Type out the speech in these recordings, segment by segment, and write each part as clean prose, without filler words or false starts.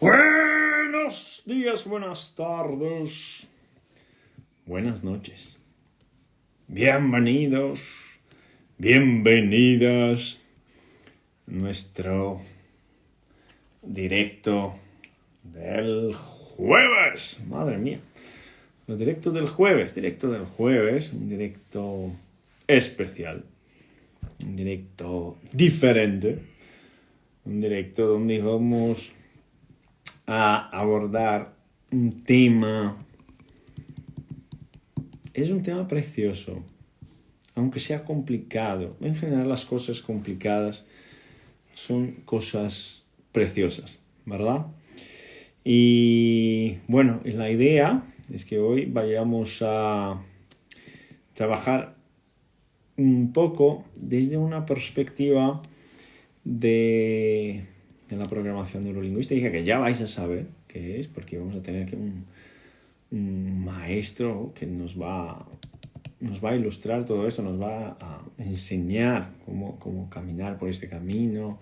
Buenos días, buenas tardes, buenas noches. Bienvenidos, bienvenidas a nuestro directo del jueves. Madre mía. El directo del jueves, un directo especial, un directo diferente, un directo donde vamos a abordar un tema. Es un tema precioso, aunque sea complicado. En general las cosas complicadas son cosas preciosas, ¿verdad? Y bueno, la idea es que hoy vayamos a trabajar un poco desde una perspectiva de la programación neurolingüística, que ya vais a saber qué es, porque vamos a tener aquí un maestro que nos va a ilustrar todo esto, nos va a enseñar cómo caminar por este camino.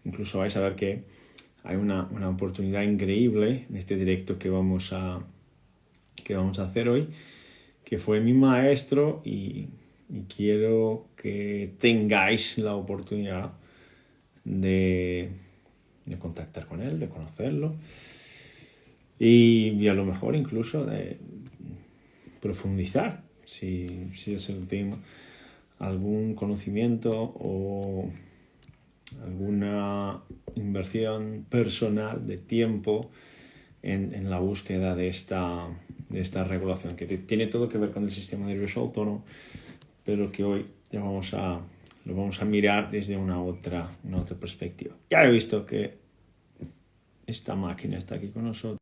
Incluso vais a ver que hay una oportunidad increíble en este directo que vamos a hacer hoy, que fue mi maestro, y quiero que tengáis la oportunidad de contactar con él, de conocerlo y a lo mejor incluso de profundizar, si es el tema, algún conocimiento o alguna inversión personal de tiempo en la búsqueda de esta regulación, que tiene todo que ver con el sistema nervioso autónomo, pero que hoy ya lo vamos a mirar desde una otra perspectiva. Ya he visto que esta máquina está aquí con nosotros.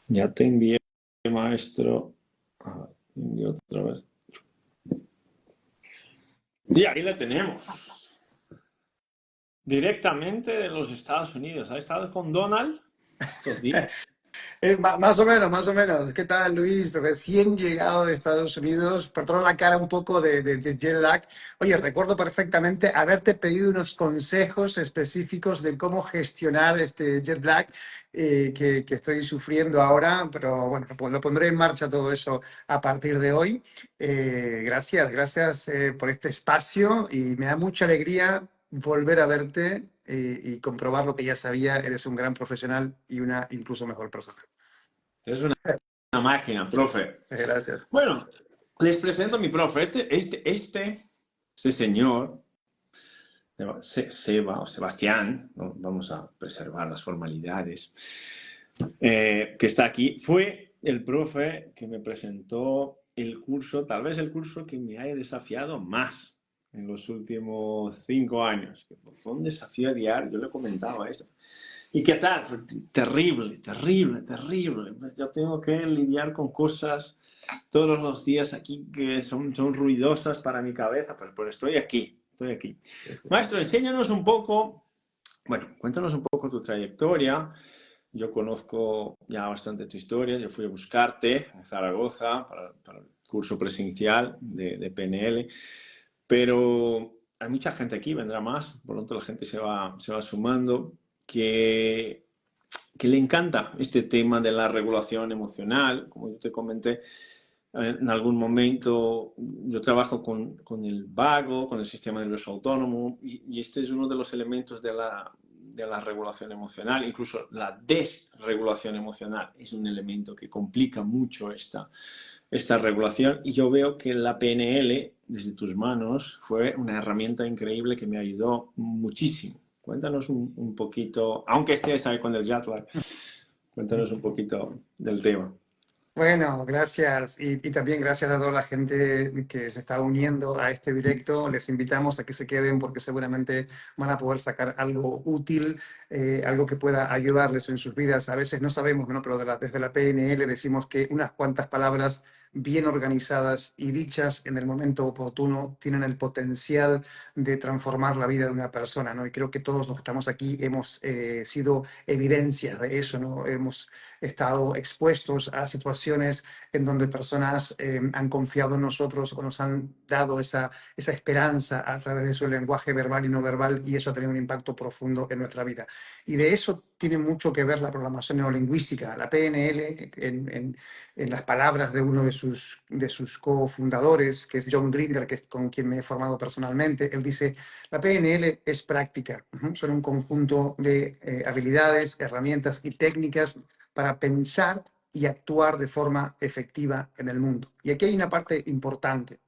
Ya te envié, maestro. Te envío otra vez. Y ahí la tenemos. Directamente de los Estados Unidos. ¿Ha estado con Donald estos días? Más o menos, más o menos. ¿Qué tal, Luis? Recién llegado de Estados Unidos, perdón la cara un poco de jet lag. Oye, recuerdo perfectamente haberte pedido unos consejos específicos de cómo gestionar este jet lag que estoy sufriendo ahora, pero bueno, pues lo pondré en marcha todo eso a partir de hoy. Gracias por este espacio y me da mucha alegría volver a verte y comprobar lo que ya sabía. Eres un gran profesional y una incluso mejor persona. Es una máquina, profe. Gracias. Bueno, les presento a mi profe. Este señor, Seba o Sebastián, ¿no? Vamos a preservar las formalidades, que está aquí, fue el profe que me presentó el curso, tal vez el curso que me haya desafiado más en los últimos 5 años, que fue un desafío diario. Yo le comentaba esto. ¿Y qué tal? Terrible, terrible, terrible. Yo tengo que lidiar con cosas todos los días aquí que son ruidosas para mi cabeza, pero estoy aquí. Maestro, enséñanos un poco, cuéntanos un poco tu trayectoria. Yo conozco ya bastante tu historia. Yo fui a buscarte en Zaragoza para el curso presencial de PNL, pero hay mucha gente aquí, vendrá más, por lo tanto la gente se va sumando, que le encanta este tema de la regulación emocional. Como yo te comenté, en algún momento yo trabajo con el vago, con el sistema nervioso autónomo, y este es uno de los elementos de la regulación emocional. Incluso la desregulación emocional es un elemento que complica mucho esta regulación, y yo veo que la PNL desde tus manos fue una herramienta increíble que me ayudó muchísimo. Cuéntanos un poquito, aunque estés ahí con el jet lag, cuéntanos un poquito del tema. Bueno, gracias y también gracias a toda la gente que se está uniendo a este directo. Les invitamos a que se queden porque seguramente van a poder sacar algo útil, algo que pueda ayudarles en sus vidas. A veces no sabemos, ¿no? Pero desde la PNL decimos que unas cuantas palabras bien organizadas y dichas en el momento oportuno, tienen el potencial de transformar la vida de una persona, ¿no? Y creo que todos los que estamos aquí hemos sido evidencias de eso, ¿no? Hemos estado expuestos a situaciones en donde personas han confiado en nosotros o nos han dado esa esperanza a través de su lenguaje verbal y no verbal, y eso ha tenido un impacto profundo en nuestra vida. Y de eso tiene mucho que ver la programación neurolingüística. La PNL, en las palabras de uno de sus cofundadores, que es John Grinder, que es con quien me he formado personalmente, él dice, la PNL es práctica. Son un conjunto de habilidades, herramientas y técnicas para pensar y actuar de forma efectiva en el mundo. Y aquí hay una parte importante.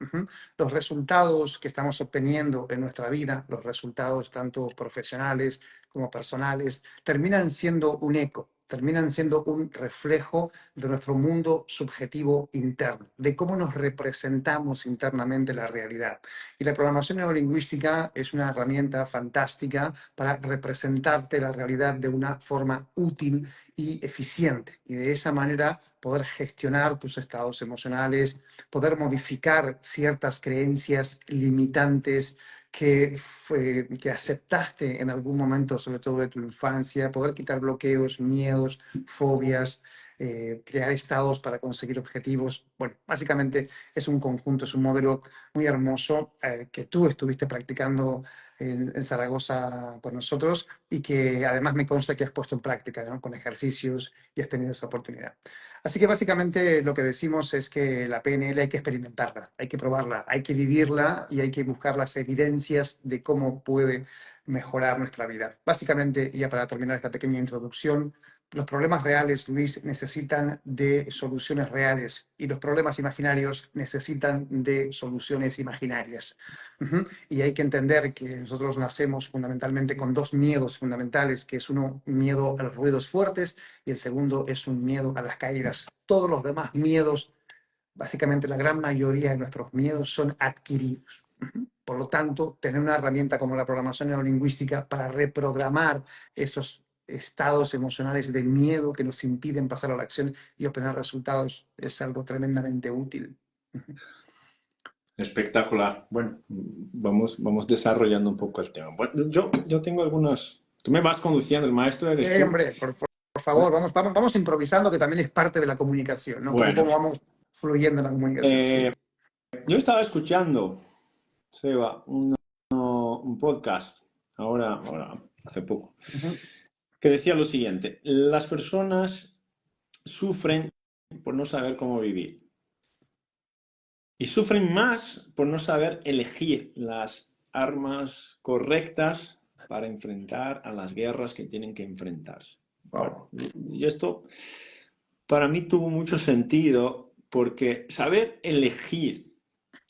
Los resultados que estamos obteniendo en nuestra vida, los resultados tanto profesionales como personales, terminan siendo un eco, terminan siendo un reflejo de nuestro mundo subjetivo interno, de cómo nos representamos internamente la realidad. Y la programación neurolingüística es una herramienta fantástica para representarte la realidad de una forma útil y eficiente. Y de esa manera poder gestionar tus estados emocionales, poder modificar ciertas creencias limitantes que aceptaste en algún momento, sobre todo de tu infancia, poder quitar bloqueos, miedos, fobias, crear estados para conseguir objetivos. Bueno, básicamente es un conjunto, es un modelo muy hermoso que tú estuviste practicando en Zaragoza con nosotros y que además me consta que has puesto en práctica, ¿no? Con ejercicios y has tenido esa oportunidad. Así que básicamente lo que decimos es que la PNL hay que experimentarla, hay que probarla, hay que vivirla y hay que buscar las evidencias de cómo puede mejorar nuestra vida. Básicamente, ya para terminar esta pequeña introducción, los problemas reales, Luis, necesitan de soluciones reales y los problemas imaginarios necesitan de soluciones imaginarias. Y hay que entender que nosotros nacemos fundamentalmente con dos miedos fundamentales, que es uno, miedo a los ruidos fuertes, y el segundo es un miedo a las caídas. Todos los demás miedos, básicamente la gran mayoría de nuestros miedos son adquiridos. Por lo tanto, tener una herramienta como la programación neurolingüística para reprogramar esos estados emocionales de miedo que nos impiden pasar a la acción y obtener resultados es algo tremendamente útil. Espectacular. Bueno, vamos desarrollando un poco el tema. Bueno, yo tengo algunos... Tú me vas conduciendo, el maestro eres tú. Hombre, por favor, vamos improvisando, que también es parte de la comunicación, ¿no? Bueno, Cómo vamos fluyendo en la comunicación, sí. yo estaba escuchando, Seba, un podcast, ahora, hace poco, que decía lo siguiente: las personas sufren por no saber cómo vivir y sufren más por no saber elegir las armas correctas para enfrentar a las guerras que tienen que enfrentarse. Wow. Bueno, y esto para mí tuvo mucho sentido porque saber elegir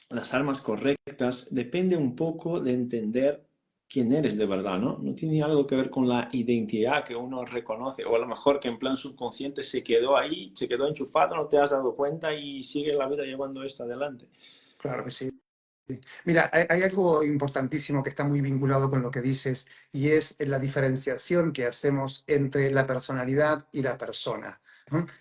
las armas correctas depende un poco de entender quién eres de verdad, ¿no? No tiene algo que ver con la identidad que uno reconoce, o a lo mejor que en plan subconsciente se quedó ahí, se quedó enchufado, no te has dado cuenta y sigue la vida llevando esto adelante. Claro que sí. Mira, hay algo importantísimo que está muy vinculado con lo que dices y es la diferenciación que hacemos entre la personalidad y la persona.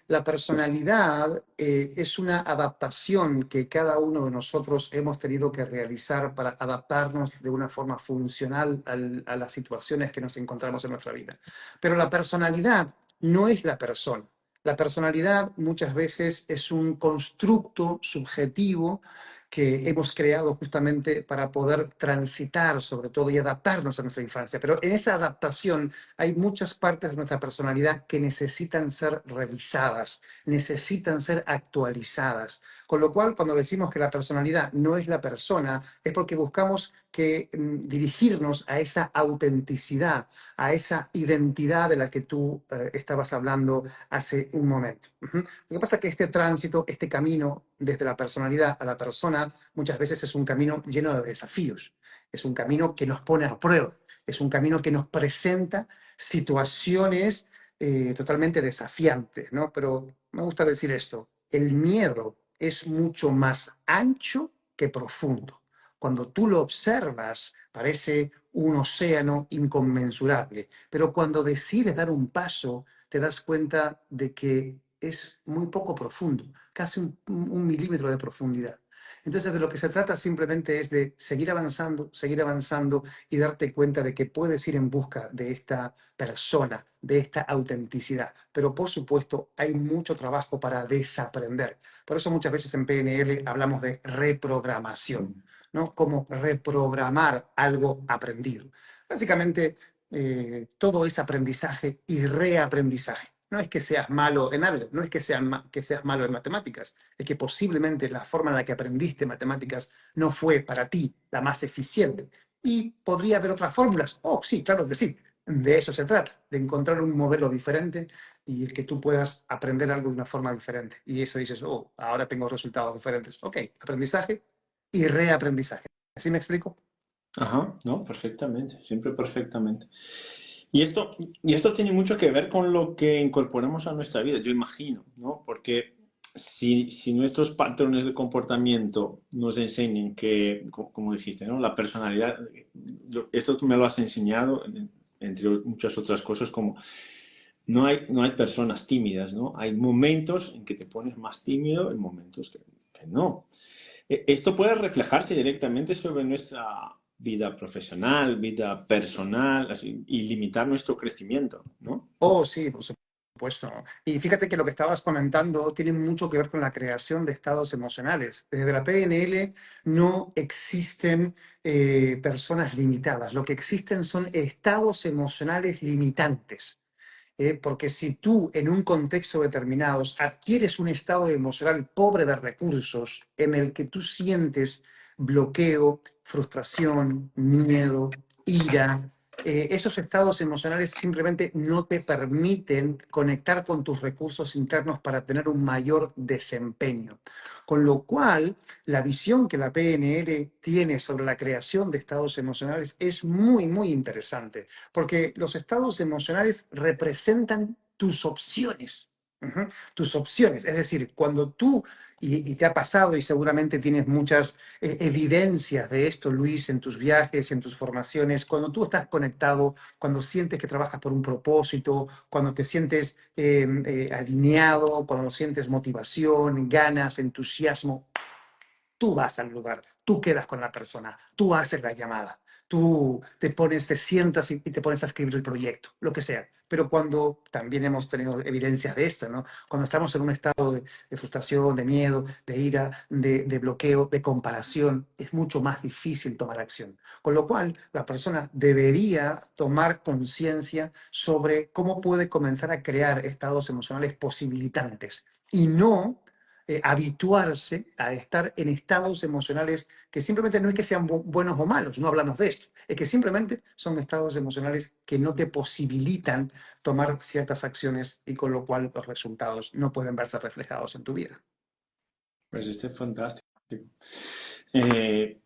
La personalidad es una adaptación que cada uno de nosotros hemos tenido que realizar para adaptarnos de una forma funcional a las situaciones que nos encontramos en nuestra vida. Pero la personalidad no es la persona. La personalidad muchas veces es un constructo subjetivo que hemos creado justamente para poder transitar sobre todo y adaptarnos a nuestra infancia. Pero en esa adaptación hay muchas partes de nuestra personalidad que necesitan ser revisadas, necesitan ser actualizadas. Con lo cual, cuando decimos que la personalidad no es la persona, es porque buscamos dirigirnos a esa autenticidad, a esa identidad de la que tú estabas hablando hace un momento. Lo que pasa es que este tránsito, este camino desde la personalidad a la persona, muchas veces es un camino lleno de desafíos, es un camino que nos pone a prueba, es un camino que nos presenta situaciones totalmente desafiantes, ¿no? Pero me gusta decir esto, el miedo es mucho más ancho que profundo. Cuando tú lo observas, parece un océano inconmensurable, pero cuando decides dar un paso, te das cuenta de que es muy poco profundo, casi un milímetro de profundidad. Entonces, de lo que se trata simplemente es de seguir avanzando y darte cuenta de que puedes ir en busca de esta persona, de esta autenticidad. Pero, por supuesto, hay mucho trabajo para desaprender. Por eso muchas veces en PNL hablamos de reprogramación, ¿no? Como reprogramar algo aprendido. Básicamente, todo es aprendizaje y reaprendizaje. No es que seas malo en algo, no es que que seas malo en matemáticas, es que posiblemente la forma en la que aprendiste matemáticas no fue para ti la más eficiente. Y podría haber otras fórmulas. Oh, sí, claro que sí. De eso se trata, de encontrar un modelo diferente y el que tú puedas aprender algo de una forma diferente. Y eso dices, oh, ahora tengo resultados diferentes. Ok, aprendizaje y reaprendizaje. ¿Así me explico? Ajá, no, perfectamente, siempre perfectamente. Y esto tiene mucho que ver con lo que incorporamos a nuestra vida, yo imagino, ¿no? Porque si nuestros patrones de comportamiento nos enseñan que, como dijiste, ¿no? La personalidad, esto tú me lo has enseñado, entre muchas otras cosas, como no hay personas tímidas, ¿no? Hay momentos en que te pones más tímido y momentos que no. Esto puede reflejarse directamente sobre nuestra vida profesional, vida personal, así, y limitar nuestro crecimiento, ¿no? Oh, sí, por supuesto. Y fíjate que lo que estabas comentando tiene mucho que ver con la creación de estados emocionales. Desde la PNL no existen personas limitadas. Lo que existen son estados emocionales limitantes. Porque si tú en un contexto determinado adquieres un estado emocional pobre de recursos en el que tú sientes bloqueo, frustración, miedo, ira, esos estados emocionales simplemente no te permiten conectar con tus recursos internos para tener un mayor desempeño. Con lo cual, la visión que la PNL tiene sobre la creación de estados emocionales es muy, muy interesante porque los estados emocionales representan tus opciones. Tus opciones. Es decir, cuando tú, y te ha pasado y seguramente tienes muchas evidencias de esto, Luis, en tus viajes, en tus formaciones, cuando tú estás conectado, cuando sientes que trabajas por un propósito, cuando te sientes alineado, cuando sientes motivación, ganas, entusiasmo, tú vas al lugar, tú quedas con la persona, tú haces la llamada, tú te pones, te sientas y te pones a escribir el proyecto, lo que sea. Pero cuando también hemos tenido evidencias de esto, ¿no? Cuando estamos en un estado de frustración, de miedo, de ira, de bloqueo, de comparación, es mucho más difícil tomar acción. Con lo cual, la persona debería tomar conciencia sobre cómo puede comenzar a crear estados emocionales posibilitantes y no habituarse a estar en estados emocionales que simplemente no es que sean buenos o malos, no hablamos de esto, es que simplemente son estados emocionales que no te posibilitan tomar ciertas acciones y con lo cual los resultados no pueden verse reflejados en tu vida. Pues este es fantástico. Eh,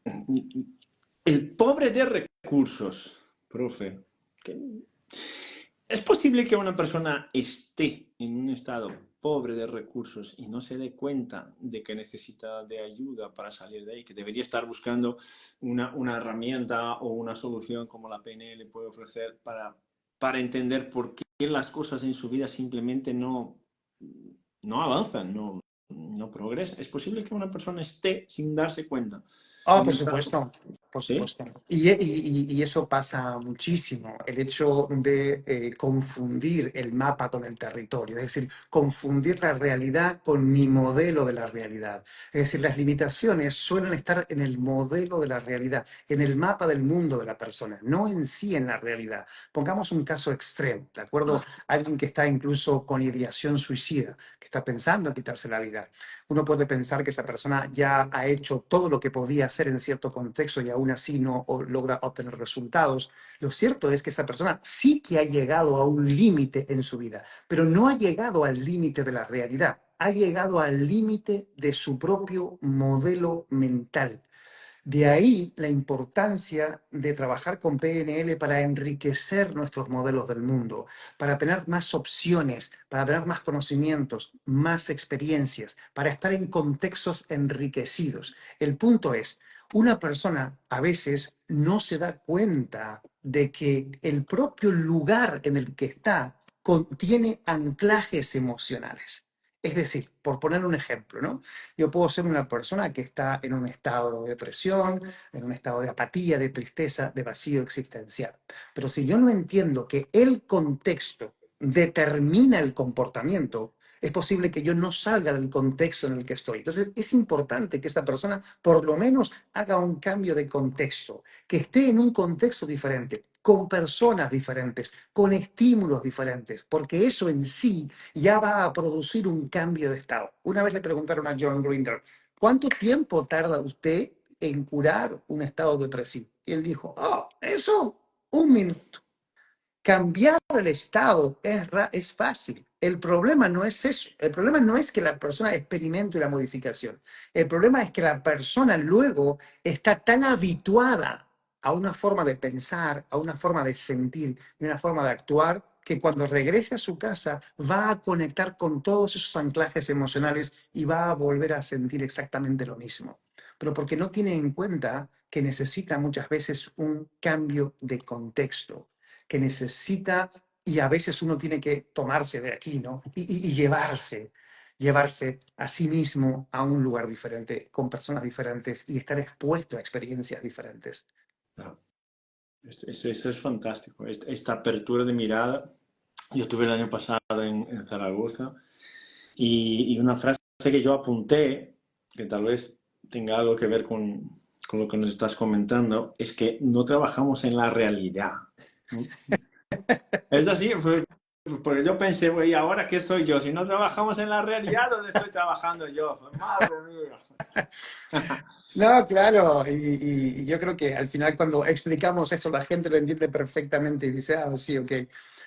el pobre de recursos, profe. que- ¿Es posible que una persona esté en un estado pobre de recursos y no se dé cuenta de que necesita de ayuda para salir de ahí, que debería estar buscando una herramienta o una solución como la PNL puede ofrecer para entender por qué las cosas en su vida simplemente no avanzan, no progresan? ¿Es posible que una persona esté sin darse cuenta Ah, en por un estado? supuesto, por ¿Sí? supuesto. Y eso pasa muchísimo, el hecho de confundir el mapa con el territorio, es decir, confundir la realidad con mi modelo de la realidad. Es decir, las limitaciones suelen estar en el modelo de la realidad, en el mapa del mundo de la persona, no en sí en la realidad. Pongamos un caso extremo, ¿de acuerdo? Alguien que está incluso con ideación suicida, que está pensando en quitarse la vida. Uno puede pensar que esa persona ya ha hecho todo lo que podía hacer en cierto contexto y aún así no logra obtener resultados. Lo cierto es que esa persona sí que ha llegado a un límite en su vida, pero no ha llegado al límite de la realidad, ha llegado al límite de su propio modelo mental. De ahí la importancia de trabajar con PNL para enriquecer nuestros modelos del mundo, para tener más opciones, para tener más conocimientos, más experiencias, para estar en contextos enriquecidos. El punto es, una persona a veces no se da cuenta de que el propio lugar en el que está contiene anclajes emocionales. Es decir, por poner un ejemplo, ¿no? Yo puedo ser una persona que está en un estado de depresión, en un estado de apatía, de tristeza, de vacío existencial. Pero si yo no entiendo que el contexto determina el comportamiento, es posible que yo no salga del contexto en el que estoy. Entonces, es importante que esta persona por lo menos haga un cambio de contexto, que esté en un contexto diferente, con personas diferentes, con estímulos diferentes, porque eso en sí ya va a producir un cambio de estado. Una vez le preguntaron a John Grinder, ¿cuánto tiempo tarda usted en curar un estado depresivo? Y él dijo, oh, eso, un minuto. Cambiar el estado es fácil. El problema no es eso. El problema no es que la persona experimente una modificación. El problema es que la persona luego está tan habituada a una forma de pensar, a una forma de sentir y una forma de actuar, que cuando regrese a su casa va a conectar con todos esos anclajes emocionales y va a volver a sentir exactamente lo mismo. Pero porque no tiene en cuenta que necesita muchas veces un cambio de contexto, que necesita, y a veces uno tiene que tomarse de aquí, ¿no? Y llevarse a sí mismo a un lugar diferente, con personas diferentes y estar expuesto a experiencias diferentes. Claro. Esto es fantástico. Esta apertura de mirada. Yo estuve el año pasado en Zaragoza y una frase que yo apunté, que tal vez tenga algo que ver con lo que nos estás comentando, es que no trabajamos en la realidad. Es así, porque yo pensé, ¿y ahora qué soy yo? Si no trabajamos en la realidad, ¿dónde estoy trabajando yo? Madre mía. No, claro, y yo creo que al final cuando explicamos esto la gente lo entiende perfectamente y dice, ah, sí, ok.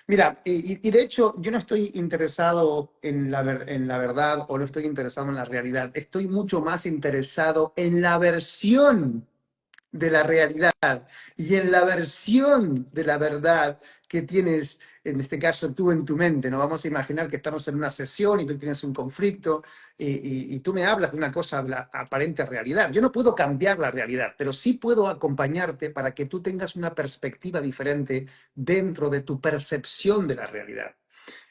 Mira, y de hecho yo no estoy interesado en en la verdad o no estoy interesado en la realidad, estoy mucho más interesado en la versión de la realidad y en la versión de la verdad que tienes, en este caso tú en tu mente. No vamos a imaginar que estamos en una sesión y tú tienes un conflicto y tú me hablas de una cosa la aparente realidad. Yo no puedo cambiar la realidad, pero sí puedo acompañarte para que tú tengas una perspectiva diferente dentro de tu percepción de la realidad.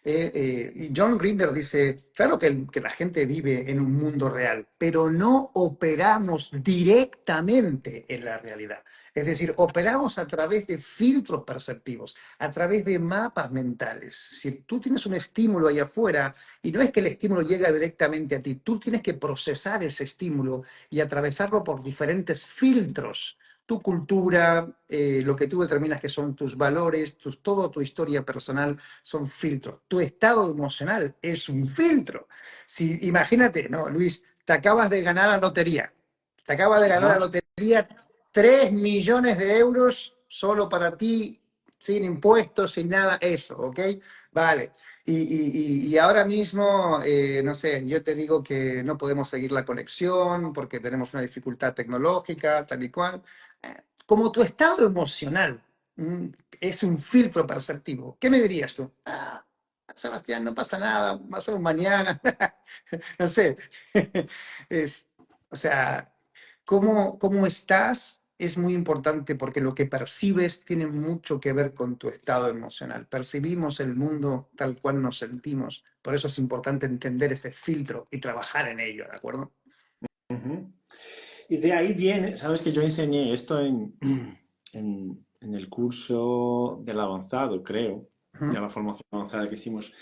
Y John Grinder dice, claro que la gente vive en un mundo real, pero no operamos directamente en la realidad. Es decir, operamos a través de filtros perceptivos, a través de mapas mentales. Si tú tienes un estímulo ahí afuera, y no es que el estímulo llegue directamente a ti, tú tienes que procesar ese estímulo y atravesarlo por diferentes filtros, tu cultura, lo que tú determinas que son tus valores, toda tu historia personal son filtros. Tu estado emocional es un filtro. Si, imagínate, ¿no, Luis? Te acabas de ganar la lotería. Te acabas de ganar la Ajá. lotería, 3 millones de euros solo para ti, sin impuestos, sin nada, eso, ¿ok? Vale. Y ahora mismo, no sé, yo te digo que no podemos seguir la conexión porque tenemos una dificultad tecnológica, tal y cual. Como tu estado emocional es un filtro perceptivo, ¿qué me dirías tú? Ah, Sebastián, no pasa nada, más o mañana. No sé. Es, o sea, cómo estás es muy importante porque lo que percibes tiene mucho que ver con tu estado emocional. Percibimos el mundo tal cual nos sentimos. Por eso es importante entender ese filtro y trabajar en ello, ¿de acuerdo? Ujú. Y de ahí viene, sabes que yo enseñé esto en el curso del avanzado, creo, de Ujú. la formación avanzada que hicimos,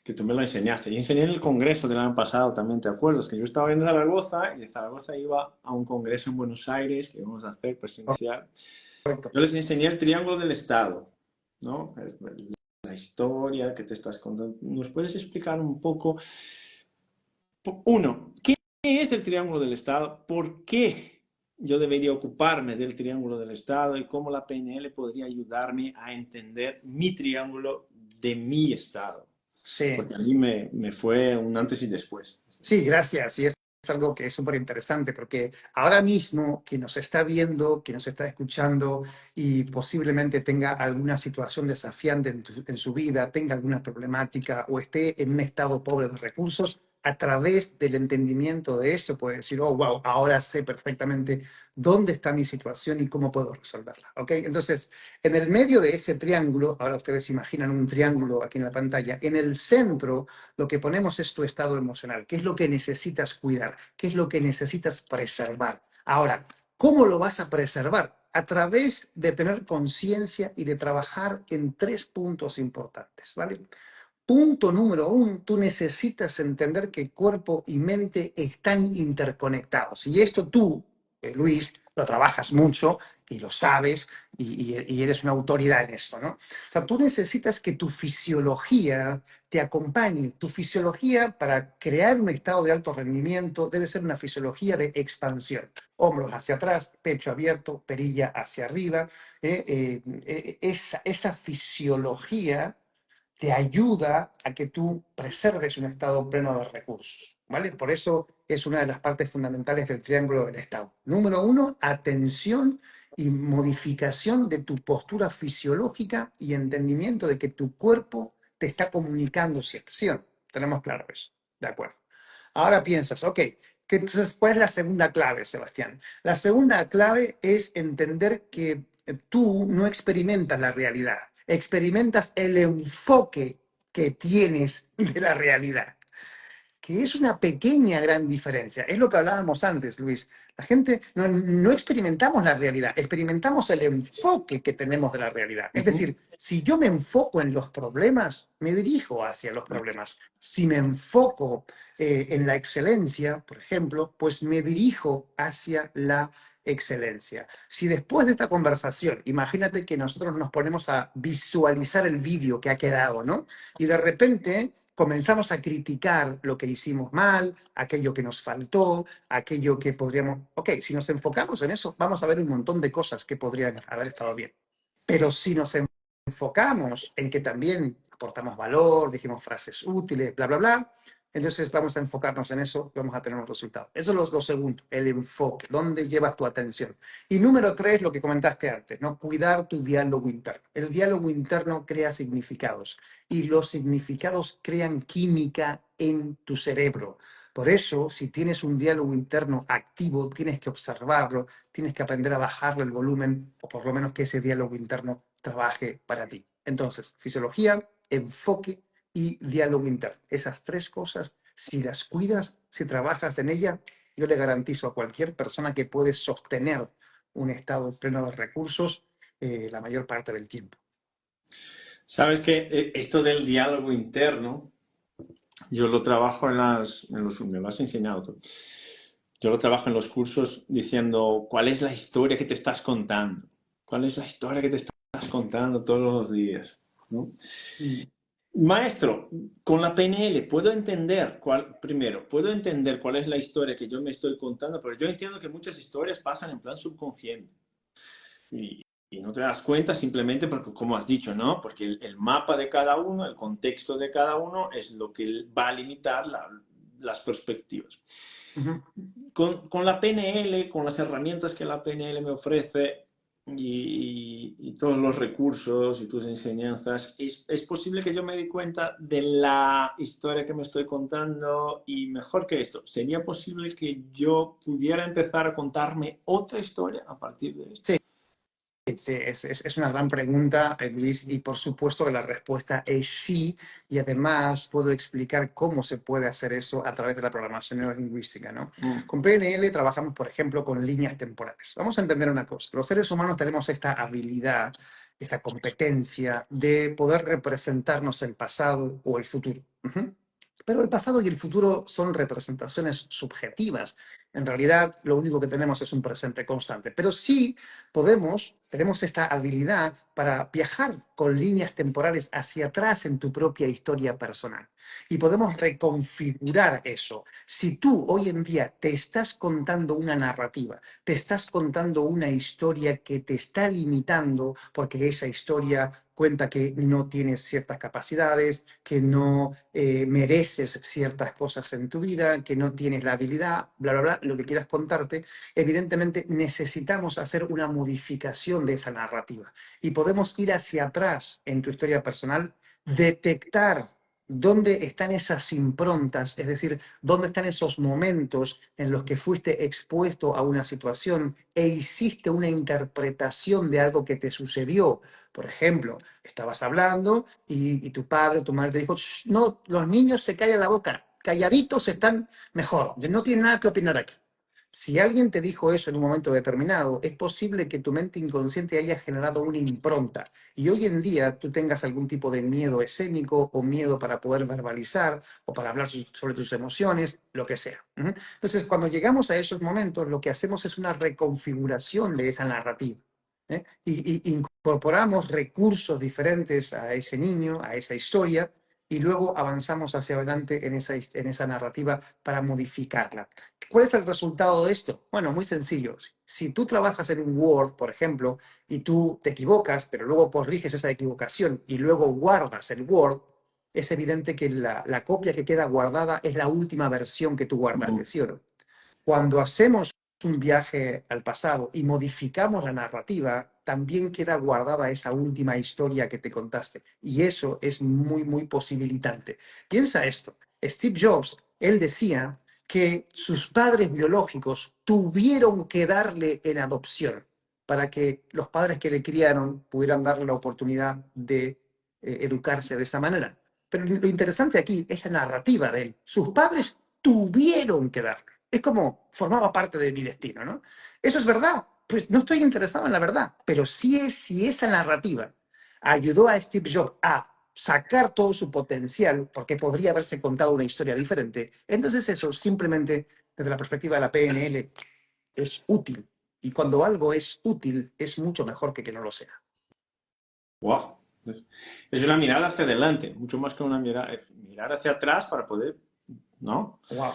que tú me lo enseñaste. Y enseñé en el congreso del año pasado también, ¿te acuerdas? Que yo estaba en Zaragoza y de Zaragoza iba a un congreso en Buenos Aires que íbamos a hacer presencial. Correcto. Yo les enseñé el triángulo del Estado, ¿no? La historia que te estás contando. ¿Nos puedes explicar un poco, uno, qué es el triángulo del Estado? ¿Por qué yo debería ocuparme del triángulo del Estado y cómo la PNL podría ayudarme a entender mi triángulo de mi Estado? Sí. Porque a mí me fue un antes y después. Sí, gracias. Y es algo que es súper interesante porque ahora mismo quien nos está viendo, quien nos está escuchando y posiblemente tenga alguna situación desafiante en su vida, tenga alguna problemática o esté en un estado pobre de recursos, a través del entendimiento de eso, puedes decir, oh, wow, ahora sé perfectamente dónde está mi situación y cómo puedo resolverla. ¿Ok? Entonces, en el medio de ese triángulo, ahora ustedes imaginan un triángulo aquí en la pantalla, en el centro lo que ponemos es tu estado emocional, qué es lo que necesitas cuidar, qué es lo que necesitas preservar. Ahora, ¿cómo lo vas a preservar? A través de tener conciencia y de trabajar en 3 puntos importantes, ¿vale? Punto número 1, tú necesitas entender que cuerpo y mente están interconectados. Y esto tú, Luis, lo trabajas mucho y lo sabes y eres una autoridad en esto, ¿no? O sea, tú necesitas que tu fisiología te acompañe. Tu fisiología para crear un estado de alto rendimiento debe ser una fisiología de expansión. Hombros hacia atrás, pecho abierto, perilla hacia arriba. Esa fisiología te ayuda a que tú preserves un estado pleno de recursos, ¿vale? Por eso es una de las partes fundamentales del triángulo del estado. Número 1, atención y modificación de tu postura fisiológica y entendimiento de que tu cuerpo te está comunicando siempre. ¿Sí o no? Tenemos claro eso. De acuerdo. Ahora piensas, ok, entonces, ¿cuál es la segunda clave, Sebastián? La segunda clave es entender que tú no experimentas la realidad, experimentas el enfoque que tienes de la realidad, que es una pequeña gran diferencia. Es lo que hablábamos antes, Luis. La gente no experimentamos la realidad, experimentamos el enfoque que tenemos de la realidad. Es Ujú. decir, si yo me enfoco en los problemas, me dirijo hacia los problemas. Si me enfoco en la excelencia, por ejemplo, pues me dirijo hacia la excelencia. Si después de esta conversación, imagínate que nosotros nos ponemos a visualizar el vídeo que ha quedado, ¿no? Y de repente comenzamos a criticar lo que hicimos mal, aquello que nos faltó, aquello que podríamos... Ok, si nos enfocamos en eso, vamos a ver un montón de cosas que podrían haber estado bien. Pero si nos enfocamos en que también aportamos valor, dijimos frases útiles, bla, bla, bla, entonces vamos a enfocarnos en eso y vamos a tener un resultado. Eso es lo segundo, el enfoque, dónde llevas tu atención. Y número 3, lo que comentaste antes, ¿no? Cuidar tu diálogo interno. El diálogo interno crea significados y los significados crean química en tu cerebro. Por eso, si tienes un diálogo interno activo, tienes que observarlo, tienes que aprender a bajarle el volumen o por lo menos que ese diálogo interno trabaje para ti. Entonces, fisiología, enfoque y diálogo interno. Esas 3 cosas, si las cuidas, si trabajas en ellas, yo le garantizo a cualquier persona que puede sostener un estado pleno de recursos la mayor parte del tiempo. Sabes que esto del diálogo interno, yo lo trabajo me lo has enseñado tú. Yo lo trabajo en los cursos diciendo cuál es la historia que te estás contando, cuál es la historia que te estás contando todos los días, ¿no? Mm. Maestro, con la PNL puedo entender puedo entender cuál es la historia que yo me estoy contando, pero yo entiendo que muchas historias pasan en plan subconsciente y no te das cuenta simplemente porque, como has dicho, ¿no? Porque el mapa de cada uno, el contexto de cada uno es lo que va a limitar las perspectivas. Ujú. Con la PNL, con las herramientas que la PNL me ofrece y todos los recursos y tus enseñanzas, es posible que yo me dé cuenta de la historia que me estoy contando y mejor que esto, ¿sería posible que yo pudiera empezar a contarme otra historia a partir de esto? Sí. Sí, es una gran pregunta, Luis, y por supuesto que la respuesta es sí, y además puedo explicar cómo se puede hacer eso a través de la programación neurolingüística, ¿no? Mm. Con PNL trabajamos, por ejemplo, con líneas temporales. Vamos a entender una cosa, los seres humanos tenemos esta habilidad, esta competencia de poder representarnos el pasado o el futuro. Ujú. Pero el pasado y el futuro son representaciones subjetivas. En realidad, lo único que tenemos es un presente constante. Pero sí tenemos esta habilidad para viajar con líneas temporales hacia atrás en tu propia historia personal. Y podemos reconfigurar eso. Si tú hoy en día te estás contando una narrativa, te estás contando una historia que te está limitando porque esa historia cuenta que no tienes ciertas capacidades, que no mereces ciertas cosas en tu vida, que no tienes la habilidad, bla, bla, bla, lo que quieras contarte, evidentemente necesitamos hacer una modificación de esa narrativa. Y podemos ir hacia atrás en tu historia personal, detectar ¿Dónde están esas improntas? Es decir, ¿dónde están esos momentos en los que fuiste expuesto a una situación e hiciste una interpretación de algo que te sucedió? Por ejemplo, estabas hablando y tu padre o tu madre te dijo: "Shh, no, los niños se callan la boca, calladitos están mejor, no tienen nada que opinar aquí". Si alguien te dijo eso en un momento determinado, es posible que tu mente inconsciente haya generado una impronta y hoy en día tú tengas algún tipo de miedo escénico o miedo para poder verbalizar o para hablar sobre tus emociones, lo que sea. ¿Mm? Entonces, cuando llegamos a esos momentos, lo que hacemos es una reconfiguración de esa narrativa. Y incorporamos recursos diferentes a ese niño, a esa historia, y luego avanzamos hacia adelante en esa narrativa para modificarla. ¿Cuál es el resultado de esto? Bueno, muy sencillo. Si tú trabajas en un Word, por ejemplo, y tú te equivocas, pero luego corriges esa equivocación y luego guardas el Word, es evidente que la copia que queda guardada es la última versión que tú guardaste, ¿sí o no? Cuando hacemos un viaje al pasado y modificamos la narrativa, también queda guardada esa última historia que te contaste. Y eso es muy, muy posibilitante. Piensa esto. Steve Jobs, él decía que sus padres biológicos tuvieron que darle en adopción para que los padres que le criaron pudieran darle la oportunidad de educarse de esa manera. Pero lo interesante aquí es la narrativa de él. Sus padres tuvieron que darle. Es como formaba parte de mi destino, ¿no? ¿Eso es verdad? Pues no estoy interesado en la verdad, pero si esa narrativa ayudó a Steve Jobs a sacar todo su potencial, porque podría haberse contado una historia diferente, entonces eso simplemente, desde la perspectiva de la PNL, es útil. Y cuando algo es útil, es mucho mejor que no lo sea. Wow. Es una mirada hacia adelante, mucho más que una mirada, mirar hacia atrás para poder, ¿no? Wow.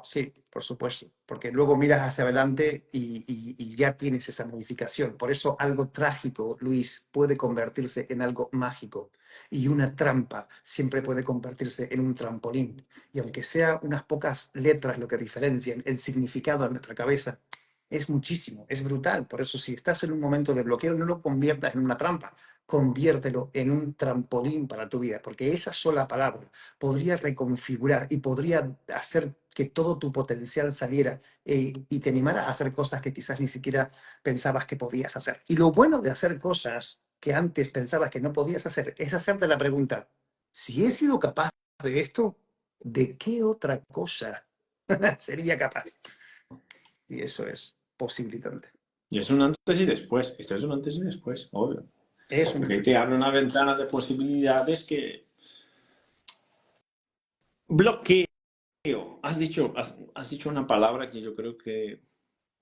Sí, por supuesto, porque luego miras hacia adelante y ya tienes esa modificación. Por eso algo trágico, Luis, puede convertirse en algo mágico y una trampa siempre puede convertirse en un trampolín. Y aunque sea unas pocas letras lo que diferencian el significado en nuestra cabeza, es muchísimo, es brutal. Por eso si estás en un momento de bloqueo, no lo conviertas en una trampa, conviértelo en un trampolín para tu vida, porque esa sola palabra podría reconfigurar y podría hacer que todo tu potencial saliera y te animara a hacer cosas que quizás ni siquiera pensabas que podías hacer. Y lo bueno de hacer cosas que antes pensabas que no podías hacer es hacerte la pregunta: si he sido capaz de esto, ¿de qué otra cosa sería capaz? Y eso es posibilitante. Y es un antes y después. Esto es un antes y después, obvio. Es un... Porque te abre una ventana de posibilidades que... Bloqueo. Has dicho una palabra que yo creo que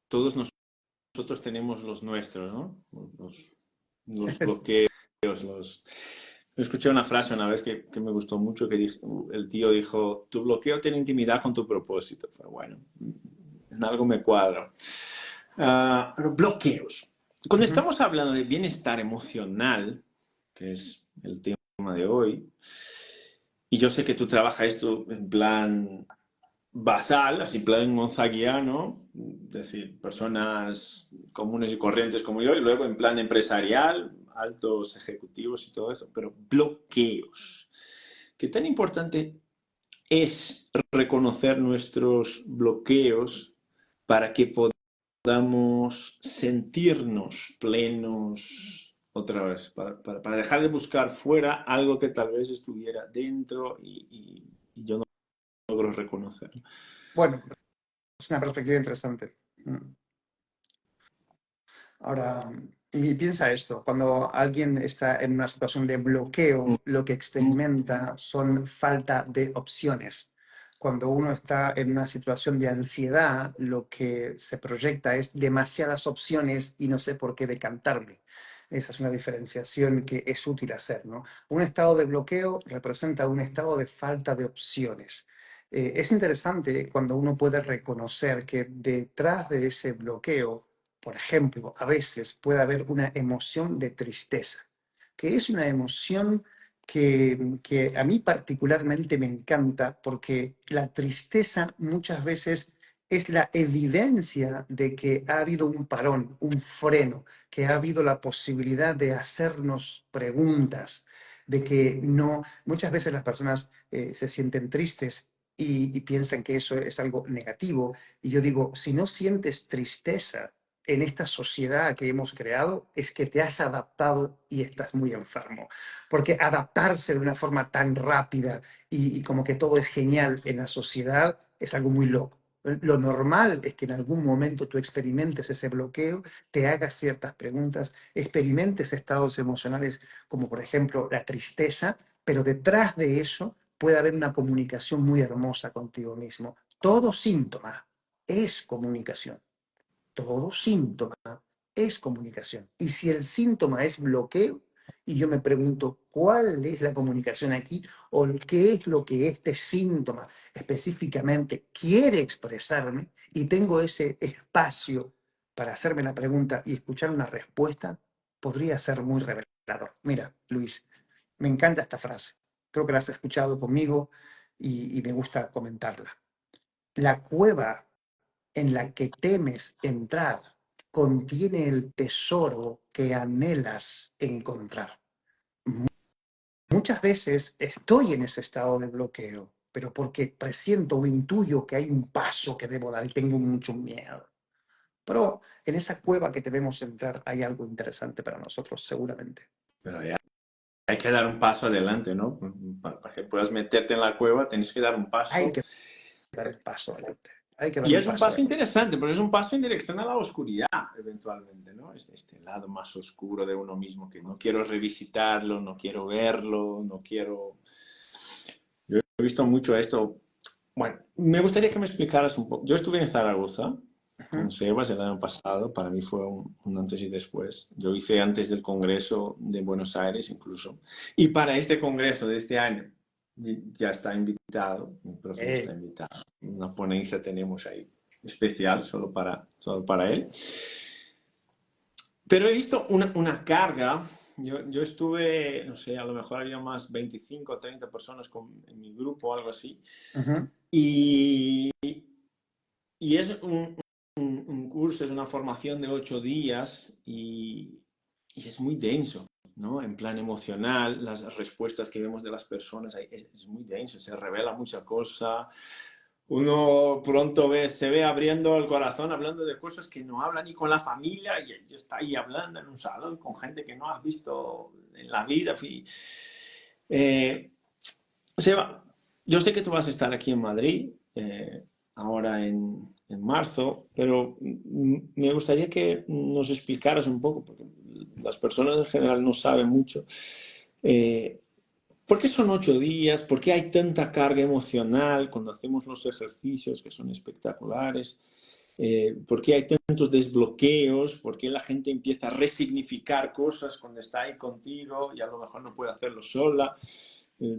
todos nosotros tenemos los nuestros, ¿no? Los bloqueos, los... Escuché una frase una vez que me gustó mucho, el tío dijo: tu bloqueo tiene intimidad con tu propósito. Fue bueno, en algo me cuadra. Pero bloqueos. Cuando estamos hablando de bienestar emocional, que es el tema de hoy, y yo sé que tú trabajas esto en plan basal, así plan gonzaguiano, es decir, personas comunes y corrientes como yo, y luego en plan empresarial, altos ejecutivos y todo eso, pero bloqueos. ¿Qué tan importante es reconocer nuestros bloqueos para que podamos sentirnos plenos otra vez, para dejar de buscar fuera algo que tal vez estuviera dentro y yo no logro reconocer? Bueno, es una perspectiva interesante. Ahora, y piensa esto, cuando alguien está en una situación de bloqueo, lo que experimenta son falta de opciones. Cuando uno está en una situación de ansiedad, lo que se proyecta es demasiadas opciones y no sé por qué decantarme. Esa es una diferenciación que es útil hacer, ¿no? Un estado de bloqueo representa un estado de falta de opciones. Es interesante cuando uno puede reconocer que detrás de ese bloqueo, por ejemplo, a veces puede haber una emoción de tristeza, que es una emoción que a mí particularmente me encanta porque la tristeza muchas veces es la evidencia de que ha habido un parón, un freno, que ha habido la posibilidad de hacernos preguntas, de que no, muchas veces las personas se sienten tristes y piensan que eso es algo negativo. Y yo digo, si no sientes tristeza en esta sociedad que hemos creado, es que te has adaptado y estás muy enfermo. Porque adaptarse de una forma tan rápida y como que todo es genial en la sociedad es algo muy loco. Lo normal es que en algún momento tú experimentes ese bloqueo, te hagas ciertas preguntas, experimentes estados emocionales como por ejemplo la tristeza, pero detrás de eso puede haber una comunicación muy hermosa contigo mismo. Todo síntoma es comunicación. Todo síntoma es comunicación. Y si el síntoma es bloqueo, y yo me pregunto cuál es la comunicación aquí o qué es lo que este síntoma específicamente quiere expresarme y tengo ese espacio para hacerme la pregunta y escuchar una respuesta, podría ser muy revelador. Mira, Luis, me encanta esta frase. Creo que la has escuchado conmigo y me gusta comentarla. La cueva en la que temes entrar contiene el tesoro que anhelas encontrar. Muchas veces estoy en ese estado de bloqueo, pero porque presiento o intuyo que hay un paso que debo dar y tengo mucho miedo. Pero en esa cueva que debemos entrar hay algo interesante para nosotros, seguramente. Pero hay que dar un paso adelante, ¿no? Para que puedas meterte en la cueva, tienes que dar un Hay paso. que dar un paso adelante. Hay que dar Y un es un paso paso adelante. interesante, porque es un paso en dirección a la oscuridad, eventualmente, ¿no? Este lado más oscuro de uno mismo, que no quiero revisitarlo, no quiero verlo, no quiero... Yo he visto mucho esto. Bueno, me gustaría que me explicaras un poco. Yo estuve en Zaragoza con Ujú. Sebas el año pasado, para mí fue un antes y después. Yo hice antes del Congreso de Buenos Aires incluso. Y para este Congreso de este año ya está invitado, mi profe ya está invitado. Una ponencia tenemos ahí especial solo para él. Pero he visto una carga. Yo estuve, no sé, a lo mejor había más 25 o 30 personas en mi grupo o algo así. Ujú. Y, y es un curso, es una formación de 8 días y es muy denso, ¿no? En plan emocional, las respuestas que vemos de las personas es muy denso, se revela mucha cosa. Uno pronto se ve abriendo el corazón, hablando de cosas que no habla ni con la familia y está ahí hablando en un salón con gente que no has visto en la vida. Eh, o sea, yo sé que tú vas a estar aquí en Madrid ahora en marzo, pero me gustaría que nos explicaras un poco, porque las personas en general no saben mucho. eh, ¿Por qué son 8 días? ¿Por qué hay tanta carga emocional cuando hacemos los ejercicios que son espectaculares? ¿Por qué hay tantos desbloqueos? ¿Por qué la gente empieza a resignificar cosas cuando está ahí contigo y a lo mejor no puede hacerlo sola? Eh,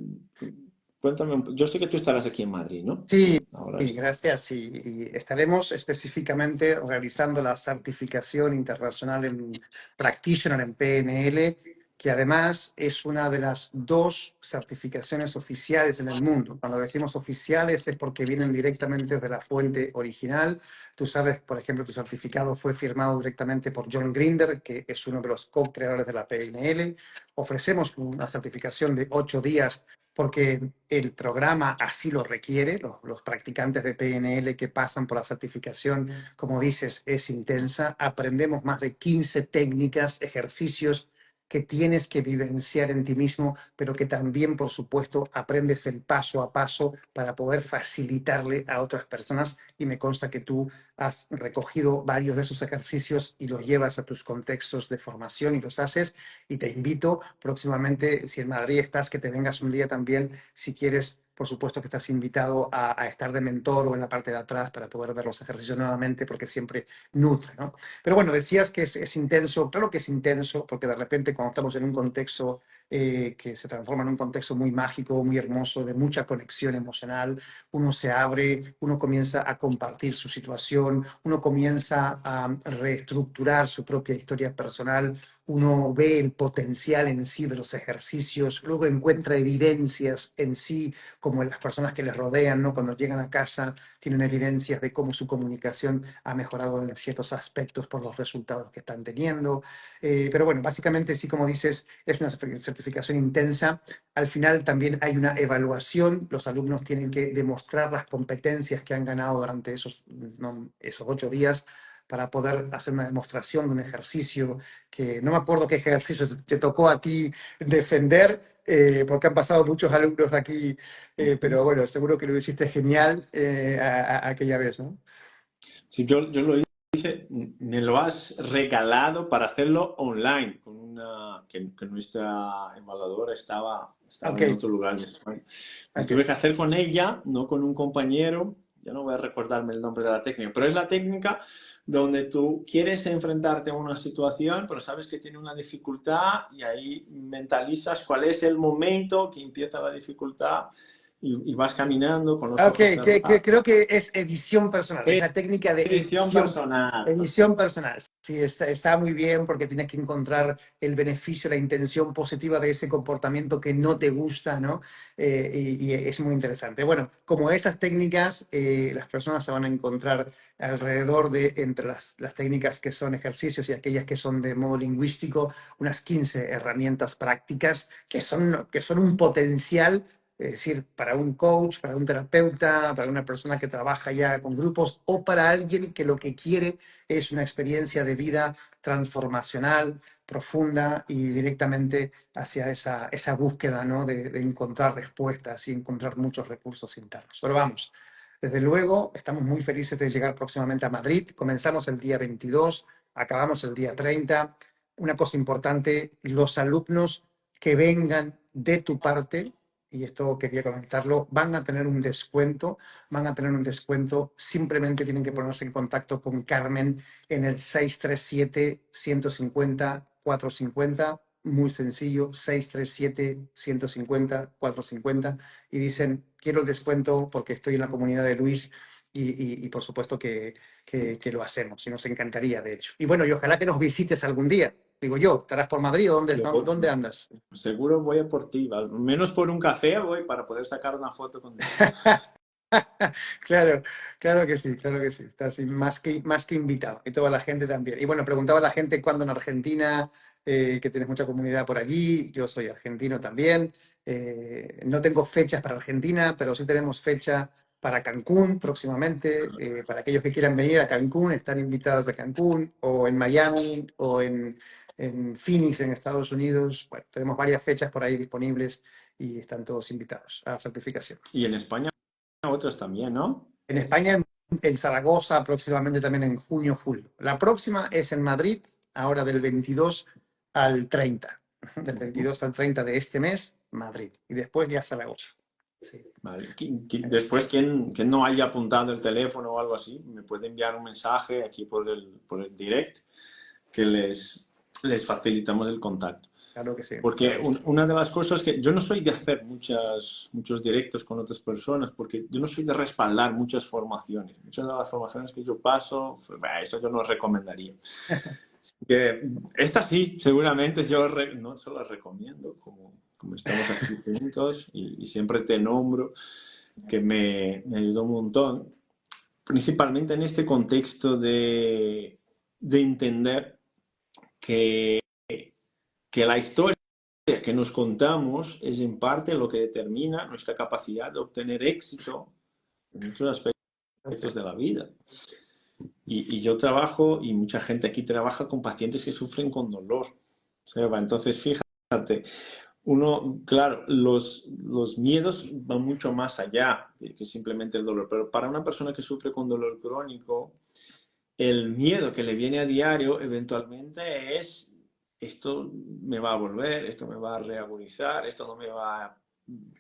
Cuéntame, yo sé que tú estarás aquí en Madrid, ¿no? Sí, Ahora sí, gracias. Y estaremos específicamente realizando la certificación internacional en Practitioner en PNL, que además es una de las dos certificaciones oficiales en el mundo. Cuando decimos oficiales es porque vienen directamente de la fuente original. Tú sabes, por ejemplo, tu certificado fue firmado directamente por John Grinder, que es uno de los co-creadores de la PNL. Ofrecemos una certificación de 8 días porque el programa así lo requiere. Los practicantes de PNL que pasan por la certificación, como dices, es intensa. Aprendemos más de 15 técnicas, ejercicios que tienes que vivenciar en ti mismo, pero que también, por supuesto, aprendes el paso a paso para poder facilitarle a otras personas. Y me consta que tú has recogido varios de esos ejercicios y los llevas a tus contextos de formación y los haces. Y te invito próximamente, si en Madrid estás, que te vengas un día también, si quieres. Por supuesto que estás invitado a estar de mentor o en la parte de atrás para poder ver los ejercicios nuevamente, porque siempre nutre, ¿no? Pero bueno, decías que es intenso. Claro que es intenso, porque de repente cuando estamos en un contexto que se transforma en un contexto muy mágico, muy hermoso, de mucha conexión emocional, uno se abre, uno comienza a compartir su situación, uno comienza a reestructurar su propia historia personal, uno ve el potencial en sí de los ejercicios, luego encuentra evidencias en sí, como en las personas que les rodean, ¿no? Cuando llegan a casa tienen evidencias de cómo su comunicación ha mejorado en ciertos aspectos por los resultados que están teniendo. Pero bueno, básicamente sí, como dices, es una certificación certificación intensa, al final también hay una evaluación. Los alumnos tienen que demostrar las competencias que han ganado durante esos, no, esos 8 días para poder hacer una demostración de un ejercicio que no me acuerdo qué ejercicio te tocó a ti defender, porque han pasado muchos alumnos aquí, pero bueno, seguro que lo hiciste genial aquella vez, ¿no? Sí, yo lo hice, me lo has regalado para hacerlo online, con una, que nuestra evaluadora estaba Ok, en otro lugar de España. Pues ok. tuve que hacer con ella, no con un compañero, ya no voy a recordarme el nombre de la técnica, pero es la técnica donde tú quieres enfrentarte a una situación, pero sabes que tiene una dificultad y ahí mentalizas cuál es el momento que empieza la dificultad y vas caminando con los Ok, ojos cerrados. creo que es edición personal, es la técnica de Edición personal. edición personal. Sí, está muy bien porque tienes que encontrar el beneficio, la intención positiva de ese comportamiento que no te gusta, ¿no? Y es muy interesante. Bueno, como esas técnicas, las personas se van a encontrar alrededor de, entre las técnicas que son ejercicios y aquellas que son de modo lingüístico, unas 15 herramientas prácticas que son un potencial, es decir, para un coach, para un terapeuta, para una persona que trabaja ya con grupos o para alguien que lo que quiere es una experiencia de vida transformacional, profunda y directamente hacia esa búsqueda, ¿no? de encontrar respuestas y encontrar muchos recursos internos. Pero vamos, desde luego, estamos muy felices de llegar próximamente a Madrid. Comenzamos el día 22, acabamos el día 30. Una cosa importante, los alumnos que vengan de tu parte, y esto quería comentarlo, van a tener un descuento, simplemente tienen que ponerse en contacto con Carmen en el 637-150-450, muy sencillo, 637-150-450, y dicen, quiero el descuento porque estoy en la comunidad de Luis, y por supuesto que lo hacemos, y nos encantaría, de hecho. Y bueno, y ojalá que nos visites algún día. Digo yo, ¿estarás por Madrid o dónde andas? Seguro voy a por ti, al menos por un café voy para poder sacar una foto contigo. Claro, claro que sí. Está así más que invitado. Y toda la gente también. Y bueno, preguntaba a la gente cuándo en Argentina, que tienes mucha comunidad por allí. Yo soy argentino también. No tengo fechas para Argentina, pero sí tenemos fecha para Cancún próximamente. Para aquellos que quieran venir a Cancún, están invitados a Cancún, o en Miami, o en Phoenix, en Estados Unidos. Bueno, tenemos varias fechas por ahí disponibles y están todos invitados a la certificación. Y en España otros también, ¿no? En España, en Zaragoza, próximamente también en junio, julio. La próxima es en Madrid, ahora del 22 al 30. Del 22 al 30 de este mes, Madrid. Y después ya Zaragoza. Sí. Vale. Después, quien no haya apuntado el teléfono o algo así, me puede enviar un mensaje aquí por el direct que les facilitamos el contacto. Claro que sí. Porque Claro que sí. una de las cosas que yo no soy de hacer muchos directos con otras personas, porque yo no soy de respaldar muchas formaciones. Muchas de las formaciones que yo paso, esto yo no recomendaría. Que esta sí, seguramente yo no se las recomiendo, como estamos aquí juntos y siempre te nombro, que me ayudó un montón, principalmente en este contexto de entender que, que la historia que nos contamos es en parte lo que determina nuestra capacidad de obtener éxito en muchos aspectos de la vida. Y yo trabajo, y mucha gente aquí trabaja con pacientes que sufren con dolor. Seba. Entonces, fíjate, uno, claro, los miedos van mucho más allá que simplemente el dolor, pero para una persona que sufre con dolor crónico, el miedo que le viene a diario eventualmente es, esto me va a volver, esto me va a reagudizar, esto no me va a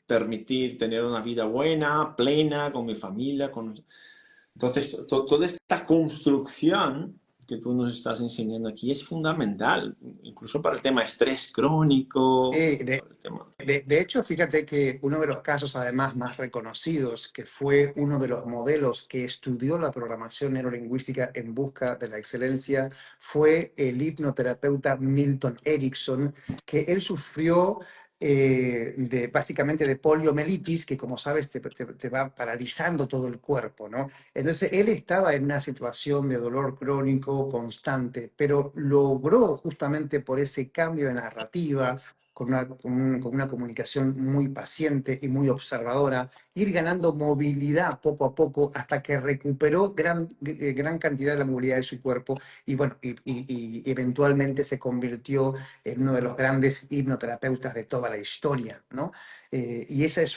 permitir tener una vida buena, plena, con mi familia. Entonces, toda esta construcción que tú nos estás enseñando aquí es fundamental, incluso para el tema estrés crónico, De, para el tema... de hecho, fíjate que uno de los casos además más reconocidos, que fue uno de los modelos que estudió la programación neurolingüística en busca de la excelencia, fue el hipnoterapeuta Milton Erickson, que él sufrió básicamente de poliomielitis, que como sabes te va paralizando todo el cuerpo, ¿no? Entonces él estaba en una situación de dolor crónico constante, pero logró justamente por ese cambio de narrativa, con una comunicación muy paciente y muy observadora, ir ganando movilidad poco a poco hasta que recuperó gran cantidad de la movilidad de su cuerpo y, bueno, y eventualmente se convirtió en uno de los grandes hipnoterapeutas de toda la historia, ¿no? Y esa es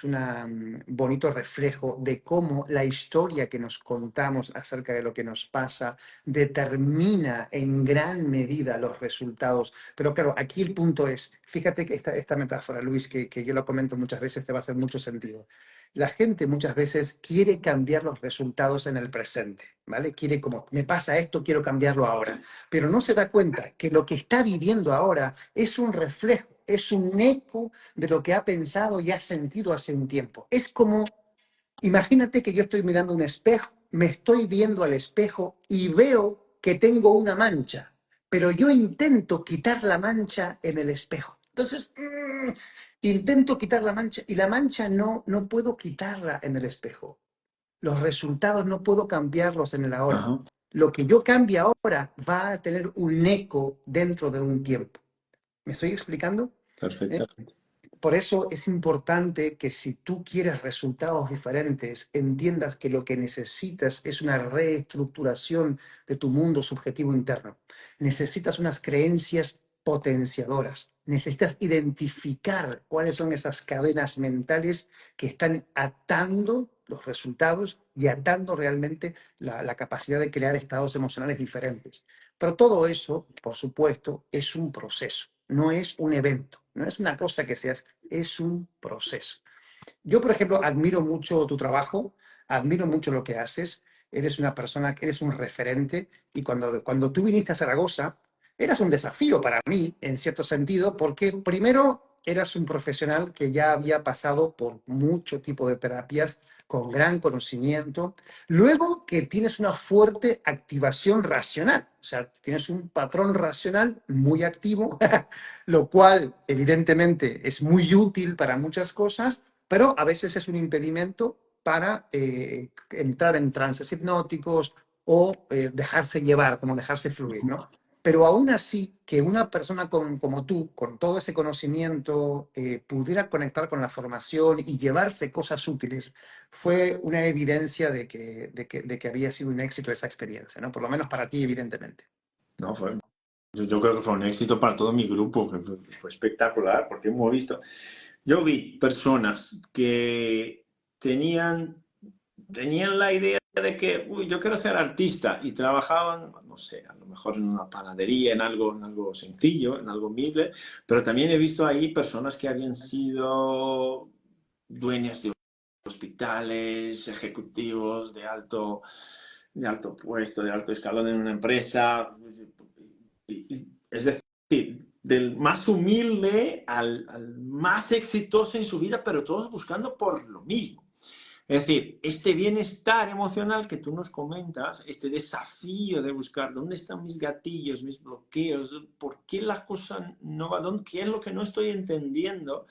un bonito reflejo de cómo la historia que nos contamos acerca de lo que nos pasa determina en gran medida los resultados. Pero claro, aquí el punto es, fíjate que esta metáfora, Luis, que yo lo comento muchas veces, te va a hacer mucho sentido. La gente muchas veces quiere cambiar los resultados en el presente, ¿vale? Quiere como, me pasa esto, quiero cambiarlo ahora, pero no se da cuenta que lo que está viviendo ahora es un reflejo, es un eco de lo que ha pensado y ha sentido hace un tiempo. Es como, imagínate que yo estoy mirando un espejo, me estoy viendo al espejo y veo que tengo una mancha, pero yo intento quitar la mancha en el espejo. Entonces, intento quitar la mancha y la mancha no puedo quitarla en el espejo. Los resultados no puedo cambiarlos en el ahora. Ajá, Lo que yo cambie ahora va a tener un eco dentro de un tiempo. ¿Me estoy explicando? ¿Eh? perfectamente. Por eso es importante que si tú quieres resultados diferentes, entiendas que lo que necesitas es una reestructuración de tu mundo subjetivo interno. Necesitas unas creencias potenciadoras. Necesitas identificar cuáles son esas cadenas mentales que están atando los resultados y atando realmente la capacidad de crear estados emocionales diferentes. Pero todo eso, por supuesto, es un proceso, no es un evento, no es una cosa que seas, es un proceso. Yo, por ejemplo, admiro mucho tu trabajo, admiro mucho lo que haces, eres una persona, eres un referente y cuando tú viniste a Zaragoza, eras un desafío para mí, en cierto sentido, porque primero eras un profesional que ya había pasado por mucho tipo de terapias con gran conocimiento, luego que tienes una fuerte activación racional, o sea, tienes un patrón racional muy activo, lo cual evidentemente es muy útil para muchas cosas, pero a veces es un impedimento para entrar en trances hipnóticos o dejarse llevar, como dejarse fluir, ¿no? Pero aún así, que una persona como tú, con todo ese conocimiento, pudiera conectar con la formación y llevarse cosas útiles, fue una evidencia de que había sido un éxito esa experiencia, ¿no? Por lo menos para ti, evidentemente. No, yo creo que fue un éxito para todo mi grupo, que fue espectacular, porque hemos visto, yo vi personas que tenían, tenían la idea de que, uy, yo quiero ser artista y trabajaban, no sé, a lo mejor en una panadería, en algo sencillo, en algo humilde, pero también he visto ahí personas que habían sido dueñas de hospitales, ejecutivos de alto puesto, de alto escalón en una empresa. Es decir, del más humilde al más exitoso en su vida, pero todos buscando por lo mismo. Es decir, este bienestar emocional que tú nos comentas, este desafío de buscar dónde están mis gatillos, mis bloqueos, por qué la cosa no va, qué es lo que no estoy entendiendo,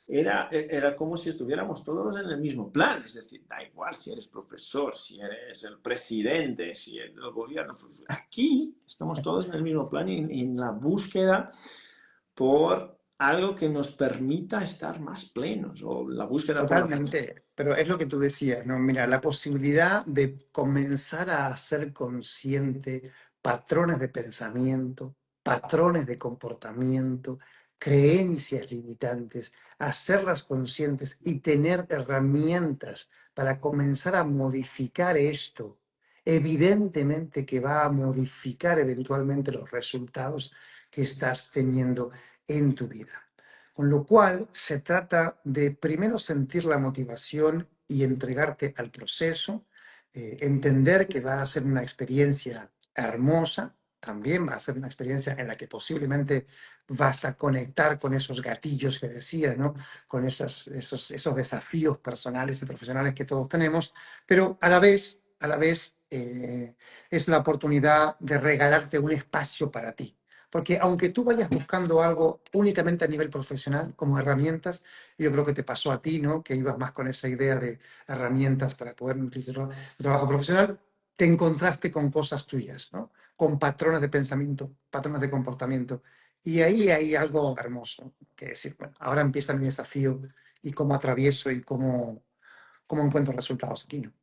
era como si estuviéramos todos en el mismo plan. Es decir, da igual si eres profesor, si eres el presidente, si eres el gobierno. Aquí estamos todos en el mismo plan y en la búsqueda por algo que nos permita estar más plenos o la búsqueda por la... Totalmente, pero es lo que tú decías, ¿no? Mira, la posibilidad de comenzar a hacer consciente patrones de pensamiento, patrones de comportamiento, creencias limitantes, hacerlas conscientes y tener herramientas para comenzar a modificar esto, evidentemente que va a modificar eventualmente los resultados que estás teniendo en tu vida. Con lo cual, se trata de primero sentir la motivación y entregarte al proceso, entender que va a ser una experiencia hermosa, también va a ser una experiencia en la que posiblemente vas a conectar con esos gatillos que decía, ¿no? Con esos desafíos personales y profesionales que todos tenemos, pero a la vez es la oportunidad de regalarte un espacio para ti. Porque aunque tú vayas buscando algo únicamente a nivel profesional, como herramientas, yo creo que te pasó a ti, ¿no? Que ibas más con esa idea de herramientas para poder nutrir tu trabajo profesional, te encontraste con cosas tuyas, ¿no? Con patrones de pensamiento, patrones de comportamiento. Y ahí hay algo hermoso, que decir, bueno, ahora empieza mi desafío y cómo atravieso y cómo encuentro resultados aquí, ¿no?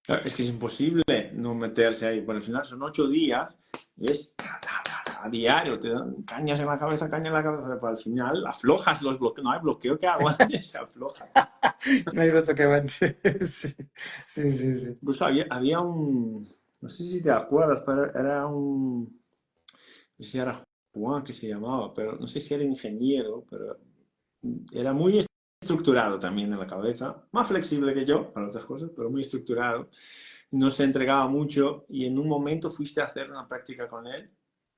Claro, es que es imposible no meterse ahí. Por el final son 8 días, es a diario, te dan cañas en la cabeza, caña en la cabeza, pero al final aflojas los bloqueos, no hay bloqueo que aguante, se afloja. No hay otro que aguante. Sí, sí, sí, sí. Incluso había no sé si te acuerdas, pero era no sé si era Juan que se llamaba, pero no sé si era ingeniero, pero era muy estructurado también en la cabeza, más flexible que yo para otras cosas, pero muy estructurado. No se entregaba mucho y en un momento fuiste a hacer una práctica con él,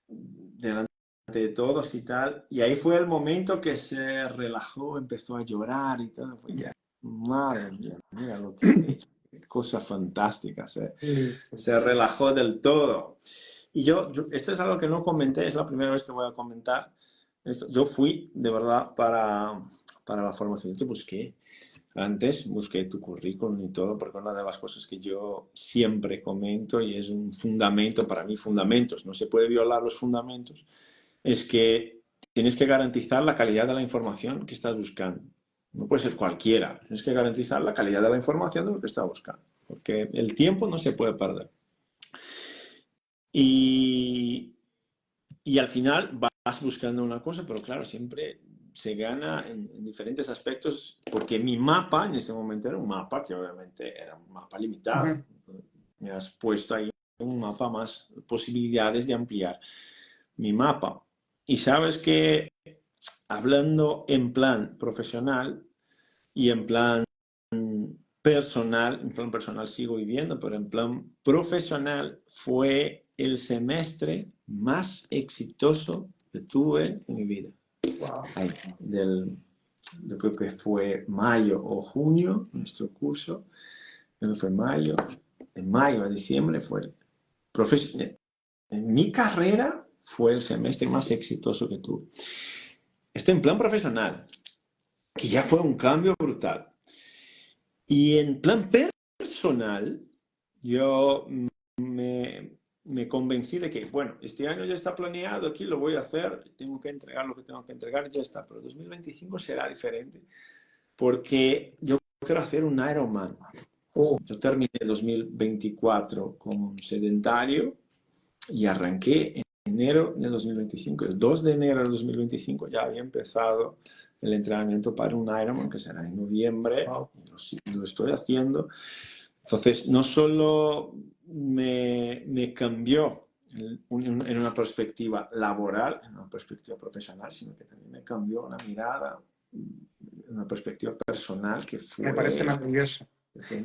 delante de todos y tal, y ahí fue el momento que se relajó, empezó a llorar y todo. Fue, Ya. madre mía, mira lo que he hecho, qué cosas fantásticas, ¿eh? Sí, sí, Se sí. relajó del todo. Y esto es algo que no comenté, es la primera vez que voy a comentar. Yo fui de verdad para la formación. Yo busqué tu currículum y todo, porque una de las cosas que yo siempre comento y es un fundamento para mí, fundamentos, no se puede violar los fundamentos, es que tienes que garantizar la calidad de la información que estás buscando. No puede ser cualquiera, tienes que garantizar la calidad de la información de lo que estás buscando, porque el tiempo no se puede perder. Y, y al final vas buscando una cosa, pero claro, siempre se gana en diferentes aspectos, porque mi mapa en ese momento era un mapa que obviamente era un mapa limitado. Ujú. Me has puesto ahí un mapa más posibilidades de ampliar mi mapa. Y sabes que hablando en plan profesional y en plan personal sigo viviendo, pero en plan profesional fue el semestre más exitoso que tuve en mi vida. Wow. Ahí, yo creo que fue mayo o junio, nuestro curso, no fue mayo, de mayo a diciembre fue en mi carrera fue el semestre más exitoso que tuve. Esto en plan profesional, que ya fue un cambio brutal. Y en plan personal, yo me convencí de que, bueno, este año ya está planeado, aquí lo voy a hacer, tengo que entregar lo que tengo que entregar, ya está, pero 2025 será diferente, porque yo quiero hacer un Ironman. Oh, Yo terminé 2024 como sedentario y arranqué en enero de 2025. El 2 de enero de 2025 ya había empezado el entrenamiento para un Ironman que será en noviembre. wow. Lo estoy haciendo. Entonces, no solo me cambió en una perspectiva laboral, en una perspectiva profesional, sino que también me cambió una mirada, una perspectiva personal que Me parece fue... maravilloso.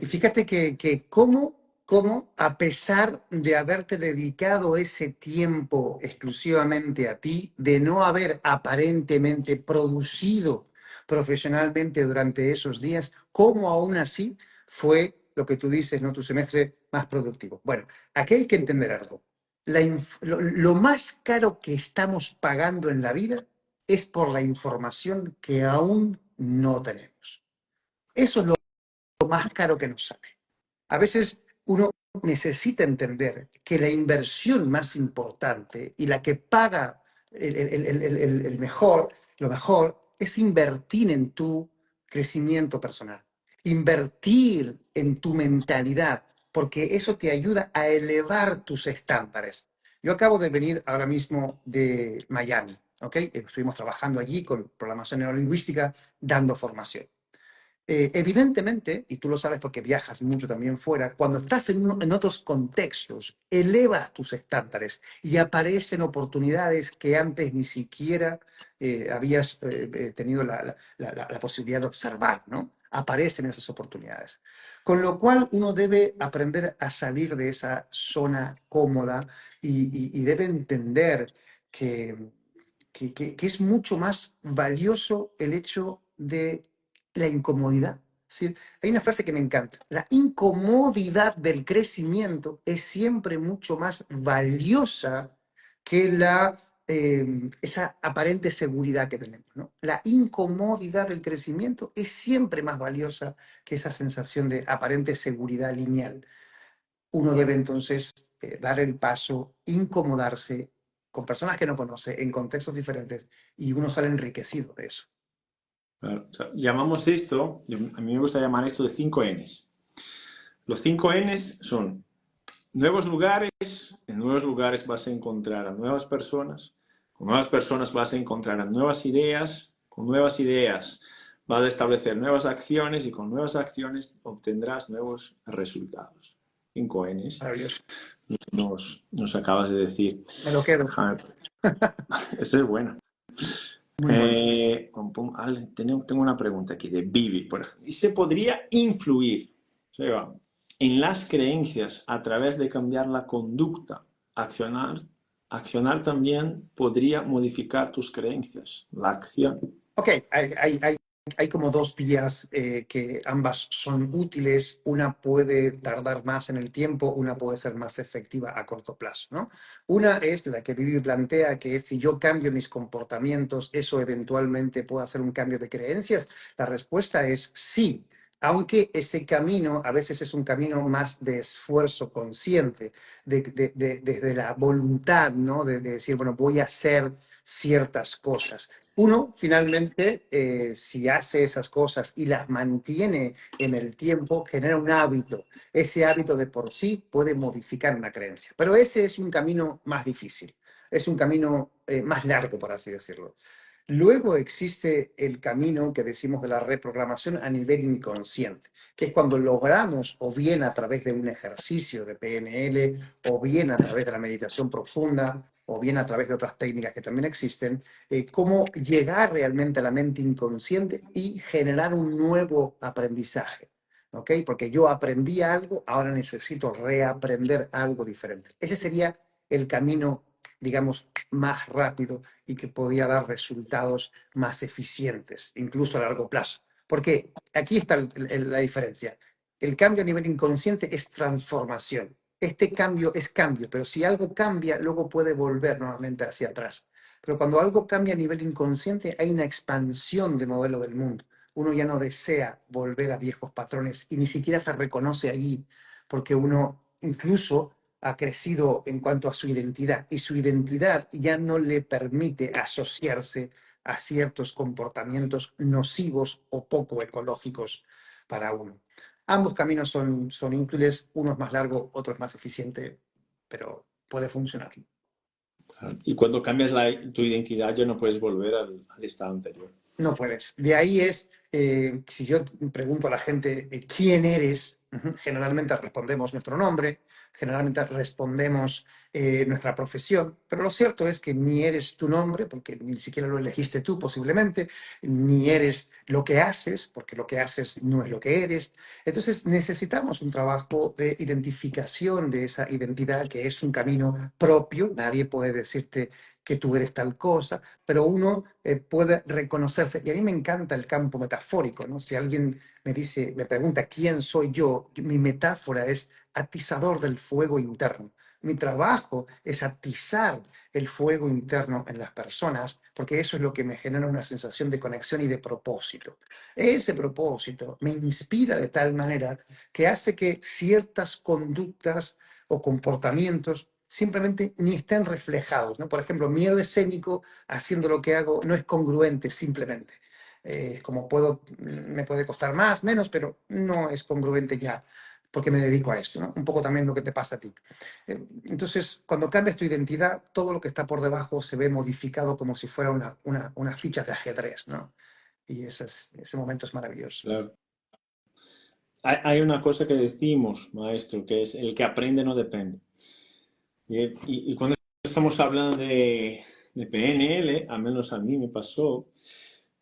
Y fíjate que cómo, a pesar de haberte dedicado ese tiempo exclusivamente a ti, de no haber aparentemente producido profesionalmente durante esos días, cómo aún así fue lo que tú dices, ¿no? Tu semestre más productivo. Bueno, aquí hay que entender algo. Lo más caro que estamos pagando en la vida es por la información que aún no tenemos. Eso es lo más caro que nos sale. A veces uno necesita entender que la inversión más importante y la que paga el mejor, lo mejor, es invertir en tu crecimiento personal, invertir en tu mentalidad, porque eso te ayuda a elevar tus estándares. Yo acabo de venir ahora mismo de Miami, ¿ok? Estuvimos trabajando allí con programación neurolingüística, dando formación. Evidentemente, y tú lo sabes porque viajas mucho también fuera, cuando estás en otros contextos, elevas tus estándares y aparecen oportunidades que antes ni siquiera habías tenido la posibilidad de observar, ¿no? Aparecen esas oportunidades. Con lo cual uno debe aprender a salir de esa zona cómoda y debe entender que, que es mucho más valioso el hecho de la incomodidad. ¿Sí? Hay una frase que me encanta. La incomodidad del crecimiento es siempre mucho más valiosa que esa aparente seguridad que tenemos, ¿no? La incomodidad del crecimiento es siempre más valiosa que esa sensación de aparente seguridad lineal. Uno debe entonces dar el paso, incomodarse con personas que no conoce, en contextos diferentes, y uno sale enriquecido de eso. Claro, o sea, llamamos esto, a mí me gusta llamar esto de 5 Ns. Los 5 Ns son nuevos lugares, en nuevos lugares vas a encontrar a nuevas personas, con nuevas personas vas a encontrar a nuevas ideas, con nuevas ideas vas a establecer nuevas acciones y con nuevas acciones obtendrás nuevos resultados. 5 Ns. Maravilloso. Nos acabas de decir. Me lo quedo. Esto es bueno. Muy bueno. Tengo una pregunta aquí de Vivi, por ejemplo. ¿Y se podría influir, o sea, en las creencias a través de cambiar la conducta? Accionar también podría modificar tus creencias, la acción. Ok, hay como dos vías que ambas son útiles. Una puede tardar más en el tiempo, una puede ser más efectiva a corto plazo, ¿no? Una es la que Vivi plantea, que es si yo cambio mis comportamientos, ¿eso eventualmente puede hacer un cambio de creencias? La respuesta es sí, aunque ese camino a veces es un camino más de esfuerzo consciente, desde la voluntad, ¿no? De decir, bueno, voy a hacer ciertas cosas. Uno, finalmente, si hace esas cosas y las mantiene en el tiempo, genera un hábito. Ese hábito de por sí puede modificar una creencia. Pero ese es un camino más difícil. Es un camino más largo, por así decirlo. Luego existe el camino que decimos de la reprogramación a nivel inconsciente, que es cuando logramos, o bien a través de un ejercicio de PNL, o bien a través de la meditación profunda, o bien a través de otras técnicas que también existen, cómo llegar realmente a la mente inconsciente y generar un nuevo aprendizaje. ¿Ok? Porque yo aprendí algo, ahora necesito reaprender algo diferente. Ese sería el camino, digamos, más rápido y que podía dar resultados más eficientes, incluso a largo plazo. Porque aquí está la diferencia. El cambio a nivel inconsciente es transformación. Este cambio es cambio, pero si algo cambia, luego puede volver nuevamente hacia atrás. Pero cuando algo cambia a nivel inconsciente, hay una expansión de modelo del mundo. Uno ya no desea volver a viejos patrones y ni siquiera se reconoce allí, porque uno incluso ha crecido en cuanto a su identidad y su identidad ya no le permite asociarse a ciertos comportamientos nocivos o poco ecológicos para uno. Ambos caminos son útiles, uno es más largo, otro es más eficiente, pero puede funcionar. Y cuando cambias tu identidad ya no puedes volver al estado anterior. No puedes. De ahí es, si yo pregunto a la gente quién eres, generalmente respondemos nuestro nombre, generalmente respondemos nuestra profesión, pero lo cierto es que ni eres tu nombre, porque ni siquiera lo elegiste tú posiblemente, ni eres lo que haces, porque lo que haces no es lo que eres. Entonces necesitamos un trabajo de identificación de esa identidad, que es un camino propio. Nadie puede decirte que tú eres tal cosa, pero uno puede reconocerse. Y a mí me encanta el campo metafórico, ¿no? Si alguien me pregunta quién soy yo, mi metáfora es atizador del fuego interno. Mi trabajo es atizar el fuego interno en las personas, porque eso es lo que me genera una sensación de conexión y de propósito. Ese propósito me inspira de tal manera que hace que ciertas conductas o comportamientos simplemente ni estén reflejados, ¿no? Por ejemplo, miedo escénico, haciendo lo que hago, no es congruente simplemente. Como me puede costar más, menos, pero no es congruente ya, porque me dedico a esto, ¿no? Un poco también lo que te pasa a ti. Entonces, cuando cambias tu identidad, todo lo que está por debajo se ve modificado como si fuera una ficha de ajedrez, ¿no? Y ese momento es maravilloso. Claro. Hay una cosa que decimos, maestro, que es el que aprende no depende. Y cuando estamos hablando de PNL, al menos a mí me pasó,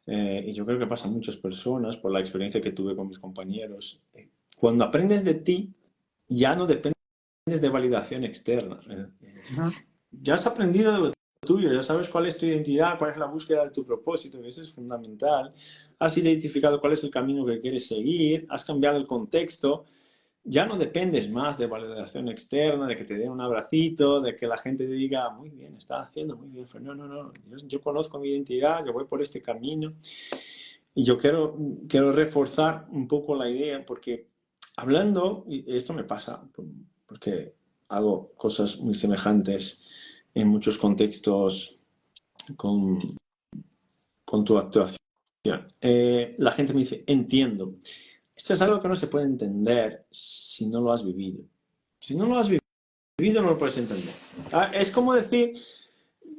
y yo creo que pasa a muchas personas por la experiencia que tuve con mis compañeros, cuando aprendes de ti, ya no dependes de validación externa. Ya has aprendido de lo tuyo, ya sabes cuál es tu identidad, cuál es la búsqueda de tu propósito, que eso es fundamental. Has identificado cuál es el camino que quieres seguir, has cambiado el contexto. Ya no dependes más de validación externa, de que te den un abracito, de que la gente te diga, muy bien, está haciendo muy bien. No, no, no, yo conozco mi identidad, yo voy por este camino. Y yo quiero reforzar un poco la idea, porque hablando, y esto me pasa, porque hago cosas muy semejantes en muchos contextos con tu actuación. La gente me dice, entiendo. Esto es algo que no se puede entender si no lo has vivido. Si no lo has vivido, no lo puedes entender. Es como decir,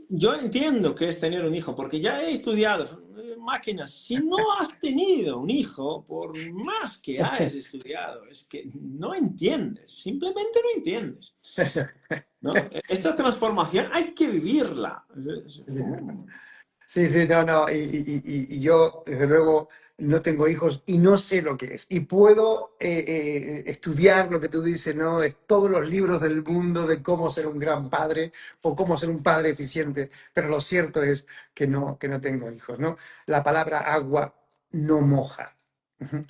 yo entiendo que es tener un hijo, porque ya he estudiado máquinas. Si no has tenido un hijo, por más que hayas estudiado, es que no entiendes, simplemente no entiendes, ¿no? Esta transformación hay que vivirla. Sí, sí, no, no, y yo desde luego no tengo hijos y no sé lo que es. Y puedo estudiar lo que tú dices, ¿no? Es todos los libros del mundo de cómo ser un gran padre o cómo ser un padre eficiente, pero lo cierto es que no tengo hijos, ¿no? La palabra agua no moja. Ujú.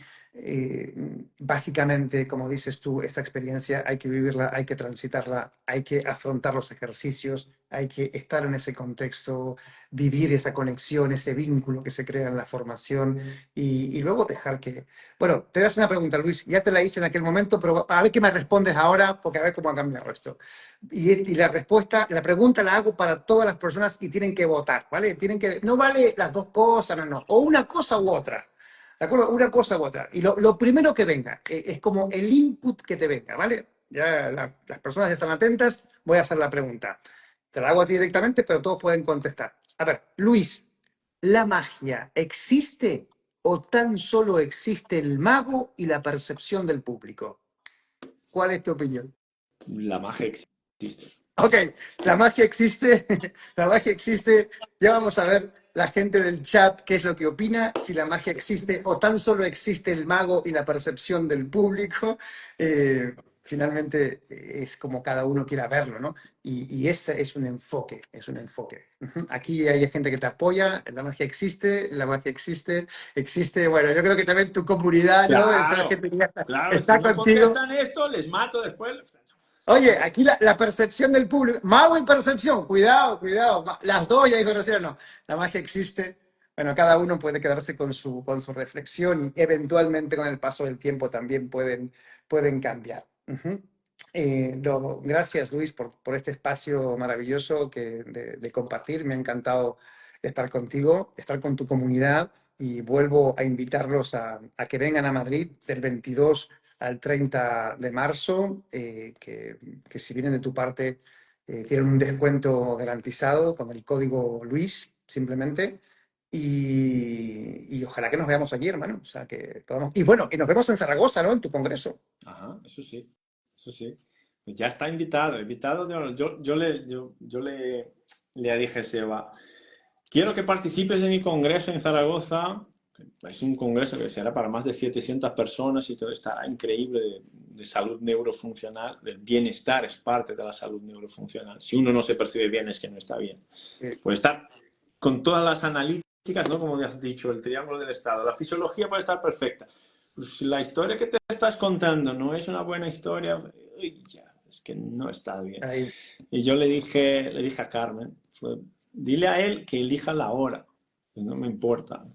Básicamente, como dices tú, esta experiencia hay que vivirla, hay que transitarla, hay que afrontar los ejercicios, hay que estar en ese contexto, vivir esa conexión, ese vínculo que se crea en la formación y luego dejar que... Bueno, te das una pregunta, Luis, ya te la hice en aquel momento, pero a ver qué me respondes ahora, porque a ver cómo ha cambiado esto. Y la respuesta, la pregunta la hago para todas las personas y tienen que votar, ¿vale? Tienen que, no vale las dos cosas, no, no, o una cosa u otra. ¿De acuerdo? Una cosa u otra. Y lo primero que venga, es como el input que te venga, ¿vale? Ya las personas ya están atentas, voy a hacer la pregunta. Te la hago a ti directamente, pero todos pueden contestar. A ver, Luis, ¿la magia existe o tan solo existe el mago y la percepción del público? ¿Cuál es tu opinión? La magia existe. Ok, la magia existe, la magia existe. Ya vamos a ver la gente del chat qué es lo que opina, si la magia existe o tan solo existe el mago y la percepción del público. Finalmente es como cada uno quiera verlo, ¿no? Y ese es un enfoque, es un enfoque. Ujú. Aquí hay gente que te apoya, la magia existe, existe, bueno, yo creo que también tu comunidad, ¿no? Esa Claro, gente que ya claro, si está no contigo. contestan esto, les mato después. Oye, aquí la percepción del público, mago y percepción, cuidado, cuidado, las dos ya dijo Rosina, no, la magia existe, bueno, cada uno puede quedarse con su reflexión y eventualmente con el paso del tiempo también pueden cambiar. Ujú. Gracias Luis por este espacio maravilloso de compartir, me ha encantado estar contigo, estar con tu comunidad y vuelvo a invitarlos a que vengan a Madrid del 22 al 30 de marzo, que si vienen de tu parte tienen un descuento garantizado con el código Luis, simplemente. Y ojalá que nos veamos allí, hermano. O sea, que podamos... Y bueno, y nos vemos en Zaragoza, ¿no? En tu congreso. Ajá, eso sí, eso sí. Pues ya está invitado, invitado. Le dije a Seba, quiero que participes en mi congreso en Zaragoza. Es un congreso que será para más de 700 personas y todo estará increíble de salud neurofuncional. El bienestar es parte de la salud neurofuncional. Si uno no se percibe bien, es que no está bien. Puede estar con todas las analíticas, ¿no? Como ya has dicho, el triángulo del estado. La fisiología puede estar perfecta. Pues si la historia que te estás contando no es una buena historia, uy, ya, es que no está bien. Ahí. Y yo le dije a Carmen, dile a él que elija la hora, que no me importa.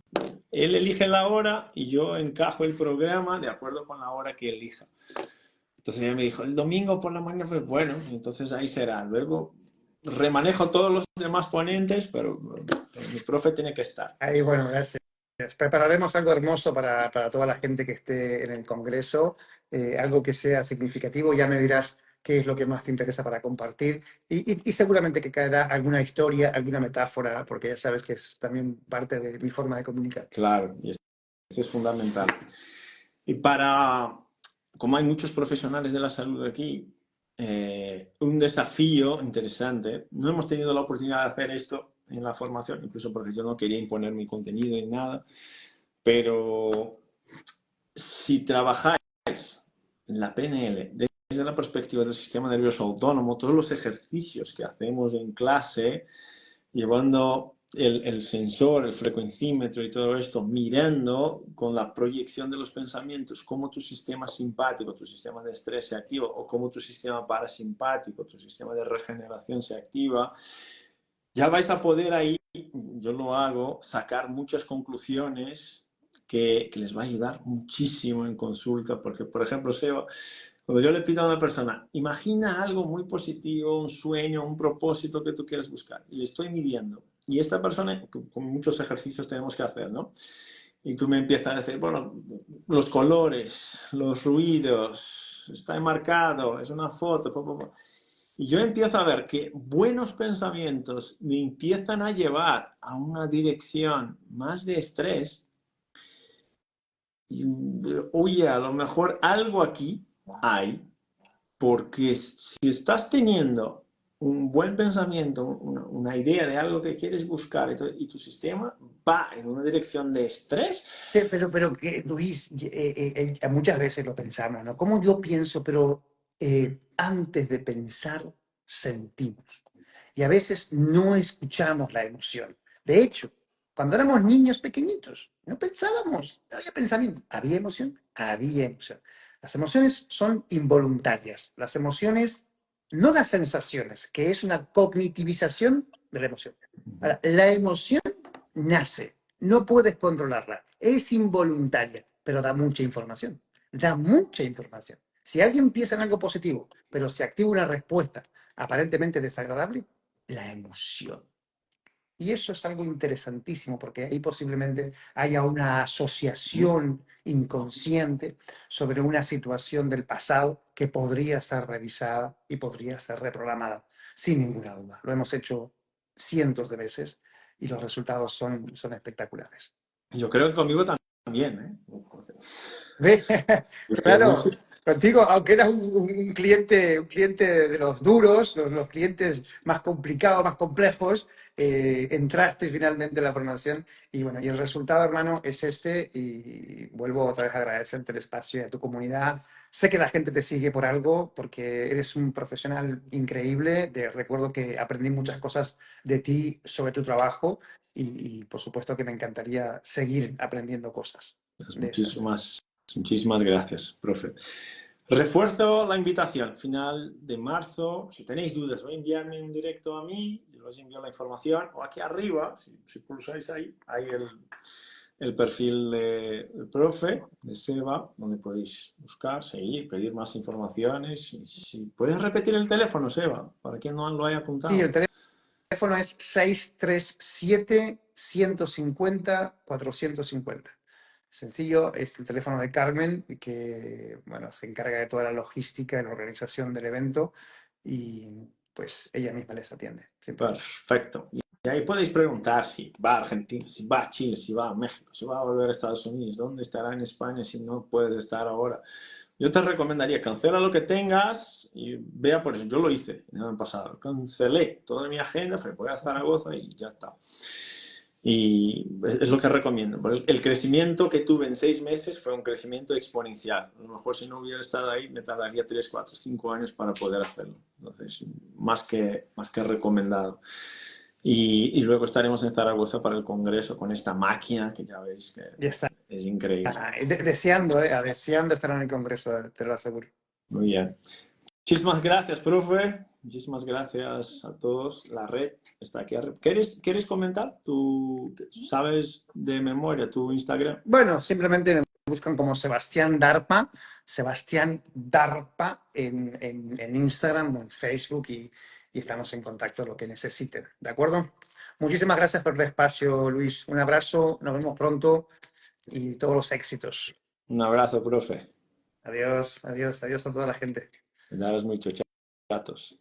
Él elige la hora y yo encajo el programa de acuerdo con la hora que elija. Entonces ella me dijo, el domingo por la mañana, pues bueno, entonces ahí será. Luego remanejo todos los demás ponentes, pero mi profe tiene que estar. Ahí, bueno, gracias. Prepararemos algo hermoso para toda la gente que esté en el Congreso, algo que sea significativo. Ya me dirás qué es lo que más te interesa para compartir y seguramente que caerá alguna historia, alguna metáfora, porque ya sabes que es también parte de mi forma de comunicar. Claro, y eso es fundamental. Y como hay muchos profesionales de la salud aquí, un desafío interesante, no hemos tenido la oportunidad de hacer esto en la formación, incluso porque yo no quería imponer mi contenido ni nada, pero si trabajáis en la PNL desde la perspectiva del sistema nervioso autónomo, todos los ejercicios que hacemos en clase, llevando el sensor, el frecuencímetro y todo esto, mirando con la proyección de los pensamientos cómo tu sistema simpático, tu sistema de estrés se activa o cómo tu sistema parasimpático, tu sistema de regeneración se activa, ya vais a poder ahí, yo lo hago, sacar muchas conclusiones que les va a ayudar muchísimo en consulta, porque, por ejemplo, Seba, Cuando yo le pido a una persona, imagina algo muy positivo, un sueño, un propósito que tú quieres buscar, y le estoy midiendo. Y esta persona, con muchos ejercicios tenemos que hacer, ¿no? Y tú me empiezas a decir, bueno, los colores, los ruidos, está enmarcado, es una foto, y yo empiezo a ver que buenos pensamientos me empiezan a llevar a una dirección más de estrés. Y, oye, a lo mejor algo aquí hay, porque si estás teniendo un buen pensamiento, una idea de algo que quieres buscar y tu sistema va en una dirección de estrés. Sí, pero que, Luis, muchas veces lo pensamos, ¿no? Como yo pienso, pero antes de pensar, sentimos. Y a veces no escuchamos la emoción. De hecho, cuando éramos niños pequeñitos, no pensábamos, no había pensamiento, había emoción, había emoción. Las emociones son involuntarias. Las emociones, no las sensaciones, que es una cognitivización de la emoción. Ahora, la emoción nace, no puedes controlarla, es involuntaria, pero da mucha información, da mucha información. Si alguien piensa en algo positivo, pero se activa una respuesta aparentemente desagradable, la emoción. Y eso es algo interesantísimo, porque ahí posiblemente haya una asociación inconsciente sobre una situación del pasado que podría ser revisada y podría ser reprogramada, sin ninguna duda. Lo hemos hecho cientos de veces y los resultados son espectaculares. Yo creo que conmigo también, ¿eh? ¿Ve? Porque Claro, contigo, aunque eras un cliente de los duros, los clientes más complicados, más complejos, entraste finalmente en la formación y bueno, y el resultado, hermano, es este y vuelvo otra vez a agradecerte el espacio y a tu comunidad. Sé que la gente te sigue por algo, porque eres un profesional increíble. Recuerdo que aprendí muchas cosas de ti sobre tu trabajo y por supuesto que me encantaría seguir aprendiendo cosas pues de esas. muchísimas gracias, profe. Refuerzo la invitación. Final de marzo. Si tenéis dudas, o enviarme un directo a mí, yo os envío la información. O aquí arriba, si pulsáis ahí, hay el perfil del profe, de Seba, donde podéis buscar, seguir, pedir más informaciones. Y si puedes repetir el teléfono, Seba, para quien no lo haya Sí, el apuntado. teléfono es 637-150-450. Sencillo, es el teléfono de Carmen, que bueno, se encarga de toda la logística y la organización del evento y pues ella misma les atiende. Perfecto. Y ahí podéis preguntar si va a Argentina, si va a Chile, si va a México, si va a volver a Estados Unidos, dónde estará en España si no puedes estar ahora. Yo te recomendaría, cancela lo que tengas y vea por eso. Yo lo hice en el año pasado. Cancelé toda mi agenda, fui a Zaragoza y ya está. Y es lo que recomiendo. El crecimiento que tuve en 6 meses fue un crecimiento exponencial. A lo mejor si no hubiera estado ahí me tardaría 3, 4, 5 años para poder hacerlo. Entonces, más que recomendado. Y luego estaremos en Zaragoza para el Congreso con esta máquina que ya veis que Ya está. es increíble. Deseando estar en el Congreso, te lo aseguro. Muy bien. Muchísimas gracias, profe. Muchísimas gracias a todos. La red está aquí arriba. ¿Quieres comentar? ¿Tú sabes de memoria tu Instagram? Bueno, simplemente me buscan como Sebastián Darpa en Instagram o en Facebook y estamos en contacto lo que necesiten. ¿De acuerdo? Muchísimas gracias por el espacio, Luis. Un abrazo, nos vemos pronto y todos los éxitos. Un abrazo, profe. Adiós, adiós, adiós a toda la gente. Daros mucho chatos.